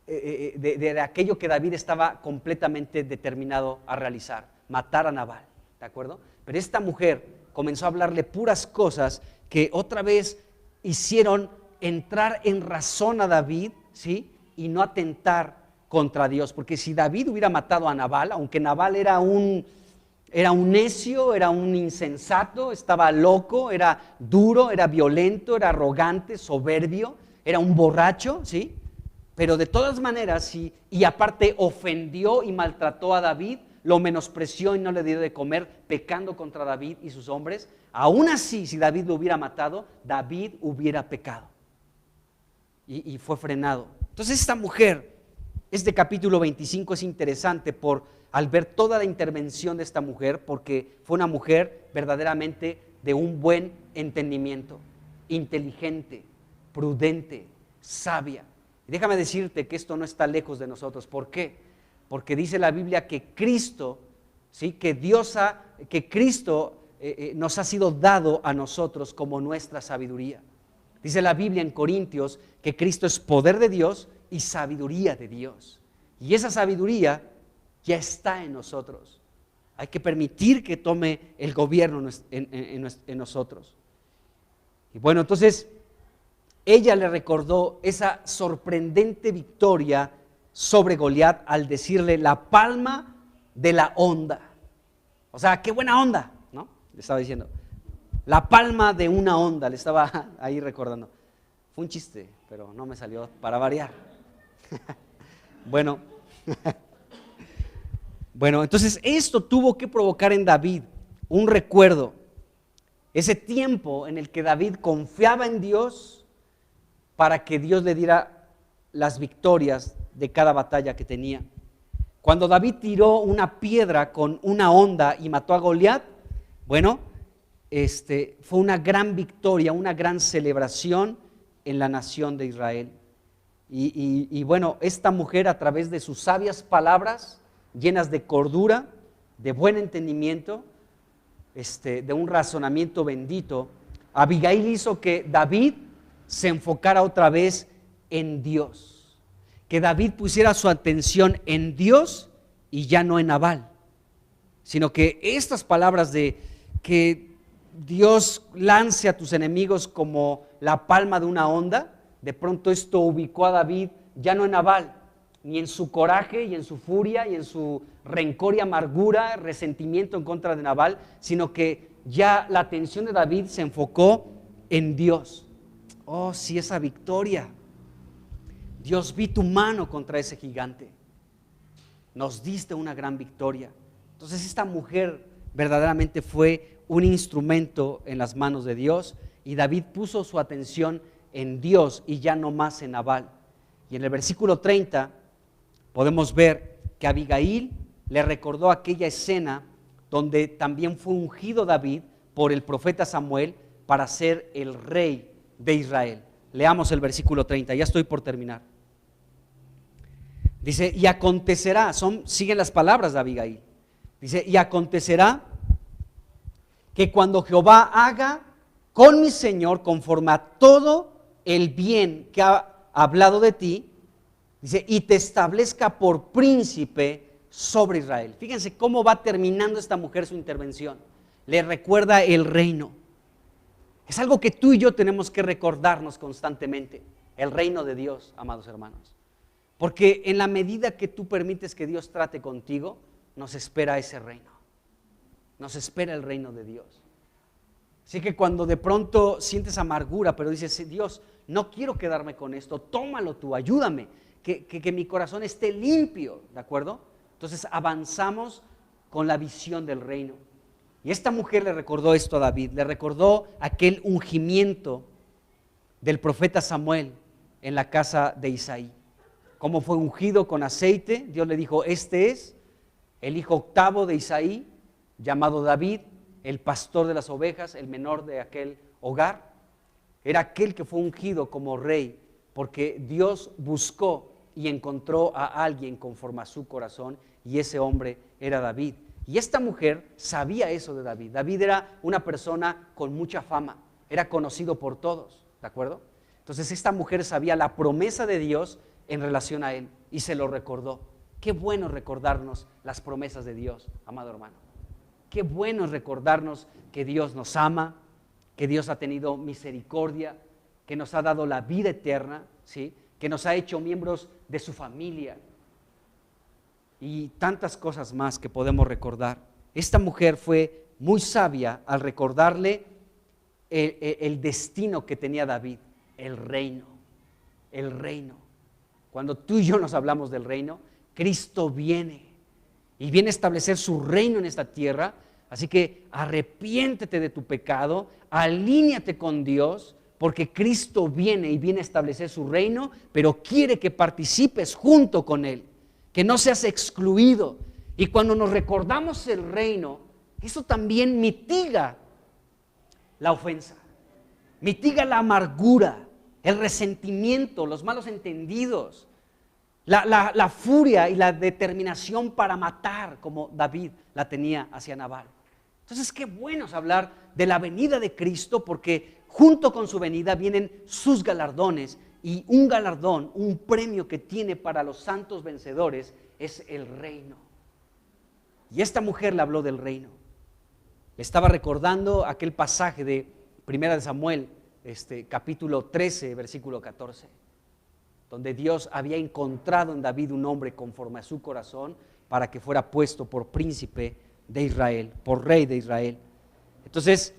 de aquello que David estaba completamente determinado a realizar, matar a Nabal, ¿de acuerdo? Pero esta mujer comenzó a hablarle puras cosas que otra vez hicieron entrar en razón a David, ¿sí? Y no atentar contra Dios, porque si David hubiera matado a Nabal, aunque Nabal era un necio, era un insensato, estaba loco, era duro, era violento, era arrogante, soberbio, era un borracho, ¿sí? Pero de todas maneras, y aparte ofendió y maltrató a David, lo menospreció y no le dio de comer, pecando contra David y sus hombres. Aún así, si David lo hubiera matado, David hubiera pecado y fue frenado. Entonces esta mujer, este capítulo 25 es interesante al ver toda la intervención de esta mujer, porque fue una mujer verdaderamente de un buen entendimiento, inteligente, prudente, sabia. Y déjame decirte que esto no está lejos de nosotros. ¿Por qué? Porque dice la Biblia que Cristo, ¿sí? que Cristo nos ha sido dado a nosotros como nuestra sabiduría. Dice la Biblia en Corintios que Cristo es poder de Dios y sabiduría de Dios. Y esa sabiduría ya está en nosotros. Hay que permitir que tome el gobierno en nosotros. Y bueno, entonces ella le recordó esa sorprendente victoria sobre Goliat al decirle la palma de la onda. O sea, qué buena onda, ¿no? Le estaba diciendo. La palma de una onda, le estaba ahí recordando. Fue un chiste, pero no me salió para variar. Bueno, entonces esto tuvo que provocar en David un recuerdo. Ese tiempo en el que David confiaba en Dios para que Dios le diera las victorias de cada batalla que tenía. Cuando David tiró una piedra con una honda y mató a Goliat, bueno, fue una gran victoria, una gran celebración en la nación de Israel. Y bueno, esta mujer, a través de sus sabias palabras, llenas de cordura, de buen entendimiento, de un razonamiento bendito, Abigail hizo que David se enfocara otra vez en Dios, que David pusiera su atención en Dios y ya no en Nabal, sino que estas palabras de que Dios lance a tus enemigos como la palma de una onda, de pronto esto ubicó a David ya no en Nabal, ni en su coraje y en su furia y en su rencor y amargura, resentimiento en contra de Nabal, sino que ya la atención de David se enfocó en Dios. Oh, sí, esa victoria. Dios, vi tu mano contra ese gigante. Nos diste una gran victoria. Entonces esta mujer verdaderamente fue un instrumento en las manos de Dios, y David puso su atención en Dios y ya no más en Nabal. Y en el versículo 30 podemos ver que Abigail le recordó aquella escena donde también fue ungido David por el profeta Samuel para ser el rey de Israel. Leamos el versículo 30, ya estoy por terminar. Dice, y acontecerá, siguen las palabras de Abigail. Dice, y acontecerá que cuando Jehová haga con mi Señor conforme a todo el bien que ha hablado de ti, dice, y te establezca por príncipe sobre Israel. Fíjense cómo va terminando esta mujer su intervención. Le recuerda el reino. Es algo que tú y yo tenemos que recordarnos constantemente, el reino de Dios, amados hermanos. Porque en la medida que tú permites que Dios trate contigo, nos espera ese reino. Nos espera el reino de Dios. Así que cuando de pronto sientes amargura, pero dices, Dios, no quiero quedarme con esto, tómalo tú, ayúdame, que mi corazón esté limpio, ¿de acuerdo? Entonces avanzamos con la visión del reino. Y esta mujer le recordó esto a David, le recordó aquel ungimiento del profeta Samuel en la casa de Isaí. Cómo fue ungido con aceite. Dios le dijo, este es el hijo octavo de Isaí, llamado David, el pastor de las ovejas, el menor de aquel hogar. Era aquel que fue ungido como rey, porque Dios buscó y encontró a alguien conforme a su corazón, y ese hombre era David. Y esta mujer sabía eso de David. David era una persona con mucha fama, era conocido por todos, ¿de acuerdo? Entonces esta mujer sabía la promesa de Dios en relación a él y se lo recordó. Qué bueno recordarnos las promesas de Dios, amado hermano. Qué bueno recordarnos que Dios nos ama, que Dios ha tenido misericordia, que nos ha dado la vida eterna, ¿sí? Que nos ha hecho miembros de su familia y tantas cosas más que podemos recordar. Esta mujer fue muy sabia al recordarle el destino que tenía David, el reino. Cuando tú y yo nos hablamos del reino, Cristo viene y viene a establecer su reino en esta tierra. Así que arrepiéntete de tu pecado, alíñate con Dios, porque Cristo viene y viene a establecer su reino, pero quiere que participes junto con Él, que no seas excluido. Y cuando nos recordamos el reino, eso también mitiga la ofensa, mitiga la amargura, el resentimiento, los malos entendidos, la furia y la determinación para matar, como David la tenía hacia Nabal. Entonces, qué bueno es hablar de la venida de Cristo, porque junto con su venida vienen sus galardones, y un galardón, un premio que tiene para los santos vencedores es el reino. Y esta mujer le habló del reino. Le estaba recordando aquel pasaje de 1 Samuel, capítulo 13, versículo 14, donde Dios había encontrado en David un hombre conforme a su corazón para que fuera puesto por príncipe de Israel, por rey de Israel. Entonces,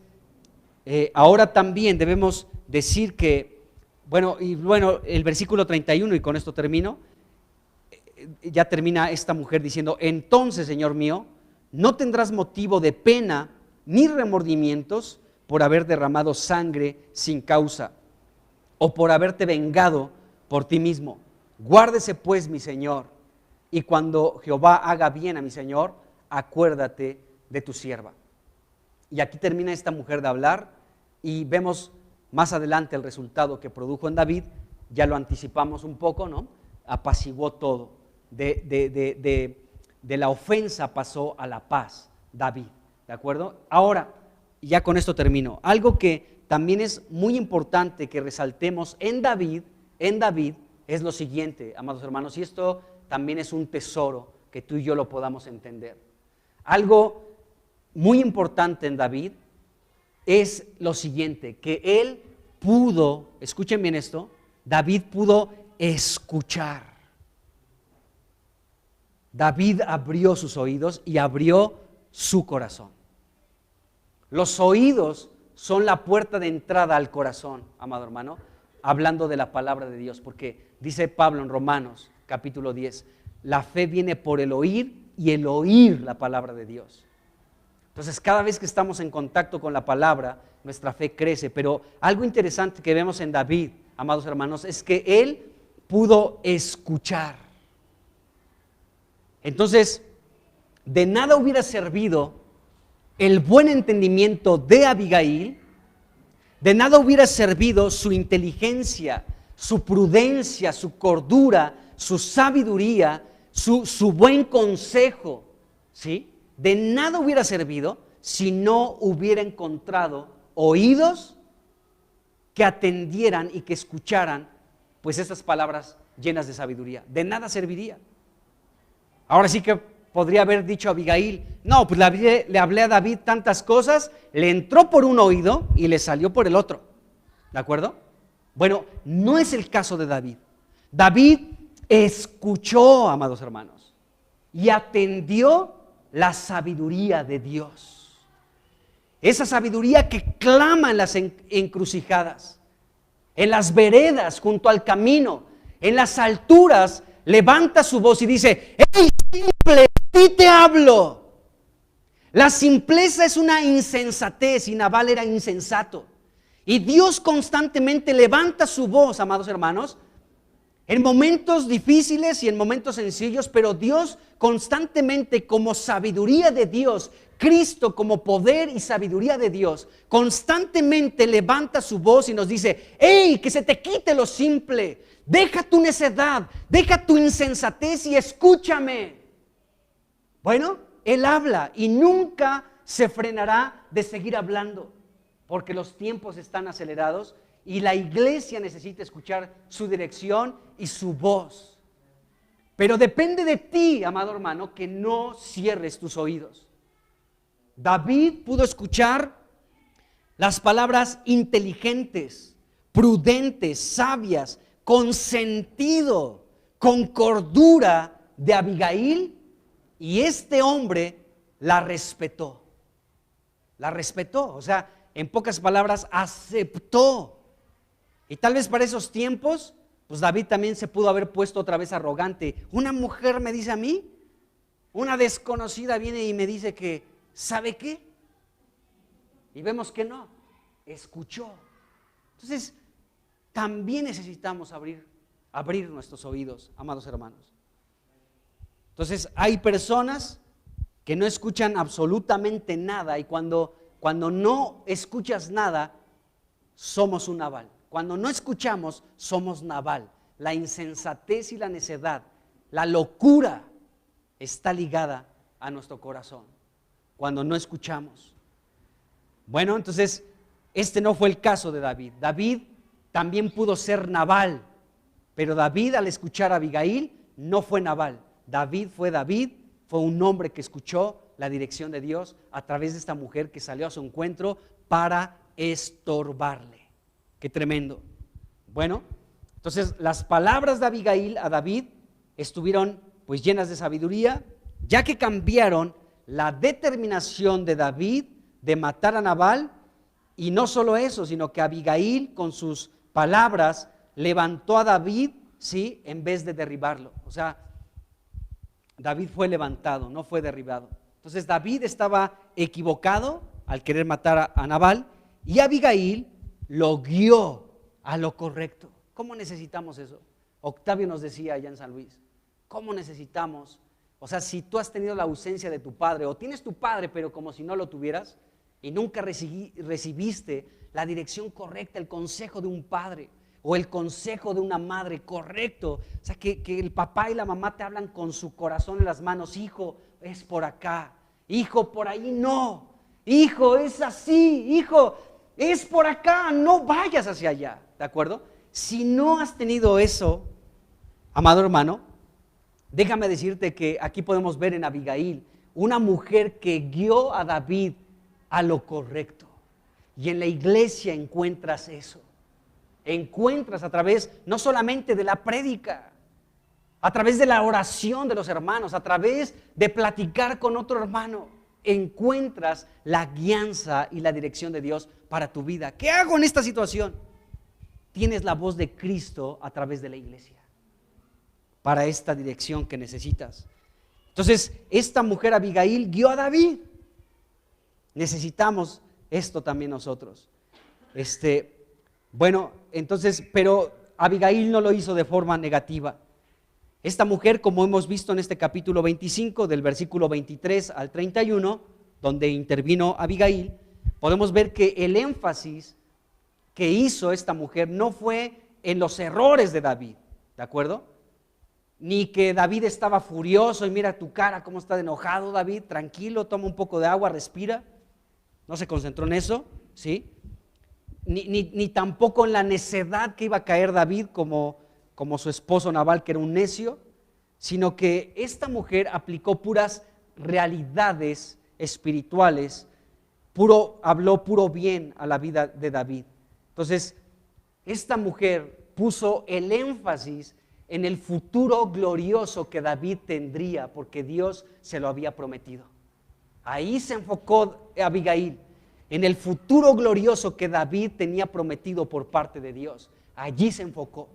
ahora también debemos decir que, bueno, el versículo 31, y con esto termino, ya termina esta mujer diciendo: entonces, Señor mío, no tendrás motivo de pena ni remordimientos por haber derramado sangre sin causa, o por haberte vengado por ti mismo. Guárdese pues, mi Señor, y cuando Jehová haga bien a mi Señor, acuérdate de tu sierva. Y aquí termina esta mujer de hablar, y vemos más adelante el resultado que produjo en David. Ya lo anticipamos un poco, ¿no? Apaciguó todo. De la ofensa pasó a la paz, David, ¿de acuerdo? Ahora, ya con esto termino. Algo que también es muy importante que resaltemos en David es lo siguiente, amados hermanos, y esto también es un tesoro que tú y yo lo podamos entender. Algo muy importante en David es lo siguiente, que él pudo, escuchen bien esto, David pudo escuchar. David abrió sus oídos y abrió su corazón. Los oídos son la puerta de entrada al corazón, amado hermano, hablando de la palabra de Dios, porque dice Pablo en Romanos capítulo 10, la fe viene por el oír y el oír la palabra de Dios. Entonces, cada vez que estamos en contacto con la palabra, nuestra fe crece. Pero algo interesante que vemos en David, amados hermanos, es que él pudo escuchar. Entonces, de nada hubiera servido el buen entendimiento de Abigail, de nada hubiera servido su inteligencia, su prudencia, su cordura, su sabiduría, su buen consejo, ¿sí? De nada hubiera servido si no hubiera encontrado oídos que atendieran y que escucharan pues esas palabras llenas de sabiduría. De nada serviría. Ahora sí que podría haber dicho a Abigail, no, pues le hablé a David tantas cosas, le entró por un oído y le salió por el otro. ¿De acuerdo? Bueno, no es el caso de David. David escuchó, amados hermanos, y atendió la sabiduría de Dios. Esa sabiduría que clama en las encrucijadas, en las veredas junto al camino, en las alturas, levanta su voz y dice: ¡Ey, simple, a ti te hablo! La simpleza es una insensatez, y Nabal era insensato. Y Dios constantemente levanta su voz, amados hermanos, en momentos difíciles y en momentos sencillos, pero Dios constantemente, como sabiduría de Dios, Cristo como poder y sabiduría de Dios, constantemente levanta su voz y nos dice: ¡Ey, que se te quite lo simple! Deja tu necedad, deja tu insensatez y escúchame. Bueno, Él habla y nunca se frenará de seguir hablando, porque los tiempos están acelerados y la iglesia necesita escuchar su dirección y su voz. Pero depende de ti, amado hermano, que no cierres tus oídos. David pudo escuchar las palabras inteligentes, prudentes, sabias, con sentido, con cordura de Abigail, y este hombre la respetó. La respetó, o sea, en pocas palabras, aceptó. Y tal vez para esos tiempos, pues David también se pudo haber puesto otra vez arrogante. Una mujer me dice a mí, una desconocida viene y me dice que, ¿sabe qué? Y vemos que no, escuchó. Entonces, también necesitamos abrir nuestros oídos, amados hermanos. Entonces, hay personas que no escuchan absolutamente nada, y cuando no escuchas nada, somos un naval. Cuando no escuchamos, somos naval. La insensatez y la necedad, la locura está ligada a nuestro corazón cuando no escuchamos. Bueno, entonces, este no fue el caso de David. David también pudo ser naval, pero David, al escuchar a Abigail, no fue naval. David fue un hombre que escuchó la dirección de Dios a través de esta mujer que salió a su encuentro para estorbarle. Qué tremendo. Bueno, entonces las palabras de Abigail a David estuvieron pues llenas de sabiduría, ya que cambiaron la determinación de David de matar a Nabal. Y no solo eso, sino que Abigail con sus palabras levantó a David, ¿sí?, en vez de derribarlo. O sea, David fue levantado, no fue derribado. Entonces David estaba equivocado al querer matar a Nabal, y Abigail lo guió a lo correcto. ¿Cómo necesitamos eso? Octavio nos decía allá en San Luis, ¿cómo necesitamos? O sea, si tú has tenido la ausencia de tu padre, o tienes tu padre pero como si no lo tuvieras, y nunca recibiste la dirección correcta, el consejo de un padre o el consejo de una madre correcto, o sea, que el papá y la mamá te hablan con su corazón en las manos: hijo, es por acá, hijo, por ahí no, hijo, es así, hijo, es por acá, no vayas hacia allá, ¿de acuerdo? Si no has tenido eso, amado hermano, déjame decirte que aquí podemos ver en Abigail una mujer que guió a David a lo correcto. Y en la iglesia encuentras eso. Encuentras a través no solamente de la prédica, a través de la oración de los hermanos, a través de platicar con otro hermano, encuentras la guianza y la dirección de Dios para tu vida. ¿Qué hago en esta situación? Tienes la voz de Cristo a través de la iglesia para esta dirección que necesitas. Entonces, esta mujer Abigail guió a David. Necesitamos esto también nosotros. Bueno, entonces, pero Abigail no lo hizo de forma negativa. Esta mujer, como hemos visto en este capítulo 25, del versículo 23 al 31, donde intervino Abigail, podemos ver que el énfasis que hizo esta mujer no fue en los errores de David, ¿de acuerdo? Ni que David estaba furioso y mira tu cara, cómo está de enojado David, tranquilo, toma un poco de agua, respira. No se concentró en eso, ¿sí? Ni tampoco en la necedad que iba a caer David como su esposo Nabal, que era un necio, sino que esta mujer aplicó puras realidades espirituales, habló puro bien a la vida de David. Entonces, esta mujer puso el énfasis en el futuro glorioso que David tendría, porque Dios se lo había prometido. Ahí se enfocó Abigail, en el futuro glorioso que David tenía prometido por parte de Dios. Allí se enfocó.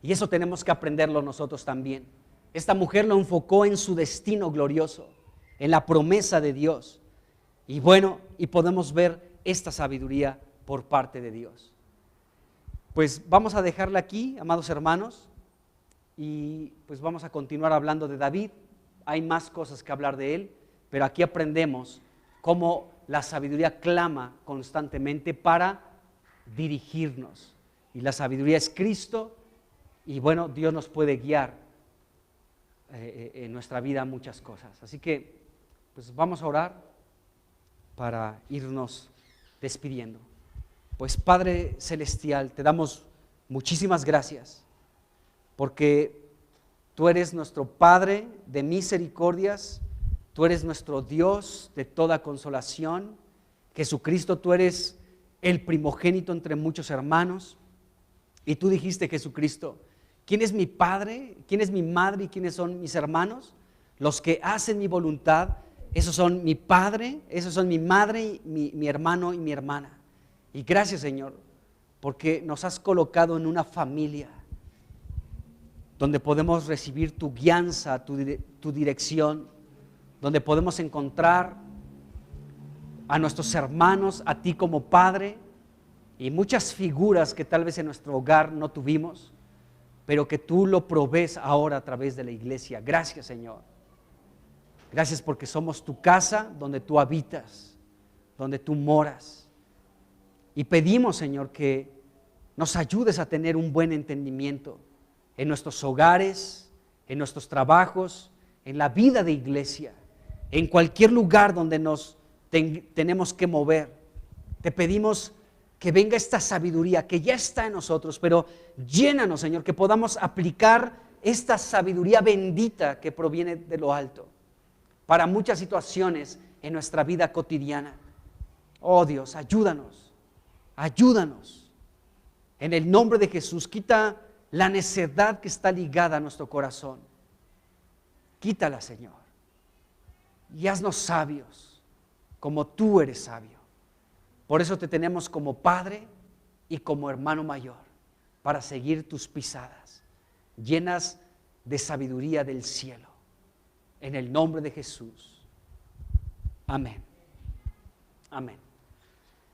Y eso tenemos que aprenderlo nosotros también. Esta mujer lo enfocó en su destino glorioso, en la promesa de Dios. Y bueno, y podemos ver esta sabiduría por parte de Dios. Pues vamos a dejarla aquí, amados hermanos, y pues vamos a continuar hablando de David. Hay más cosas que hablar de él, pero aquí aprendemos cómo la sabiduría clama constantemente para dirigirnos. Y la sabiduría es Cristo, y bueno, Dios nos puede guiar en nuestra vida muchas cosas. Así que, pues vamos a orar para irnos despidiendo. Pues Padre Celestial, te damos muchísimas gracias, porque tú eres nuestro Padre de misericordias, tú eres nuestro Dios de toda consolación. Jesucristo, tú eres el primogénito entre muchos hermanos. Y tú dijiste, Jesucristo, ¿quién es mi padre? ¿Quién es mi madre? ¿Y quiénes son mis hermanos? Los que hacen mi voluntad, esos son mi padre, esos son mi madre, mi hermano y mi hermana. Y gracias, Señor, porque nos has colocado en una familia donde podemos recibir tu guianza, tu dirección, donde podemos encontrar a nuestros hermanos, a ti como Padre, y muchas figuras que tal vez en nuestro hogar no tuvimos, pero que tú lo provees ahora a través de la iglesia. Gracias, Señor. Gracias porque somos tu casa donde tú habitas, donde tú moras. Y pedimos, Señor, que nos ayudes a tener un buen entendimiento en nuestros hogares, en nuestros trabajos, en la vida de iglesia, en cualquier lugar donde nos tenemos que mover. Te pedimos que venga esta sabiduría que ya está en nosotros, pero llénanos, Señor, que podamos aplicar esta sabiduría bendita que proviene de lo alto para muchas situaciones en nuestra vida cotidiana. Oh Dios, ayúdanos, ayúdanos. En el nombre de Jesús, quita la necedad que está ligada a nuestro corazón. Quítala, Señor, y haznos sabios como tú eres sabio. Por eso te tenemos como Padre y como hermano mayor, para seguir tus pisadas, llenas de sabiduría del cielo. En el nombre de Jesús. Amén. Amén.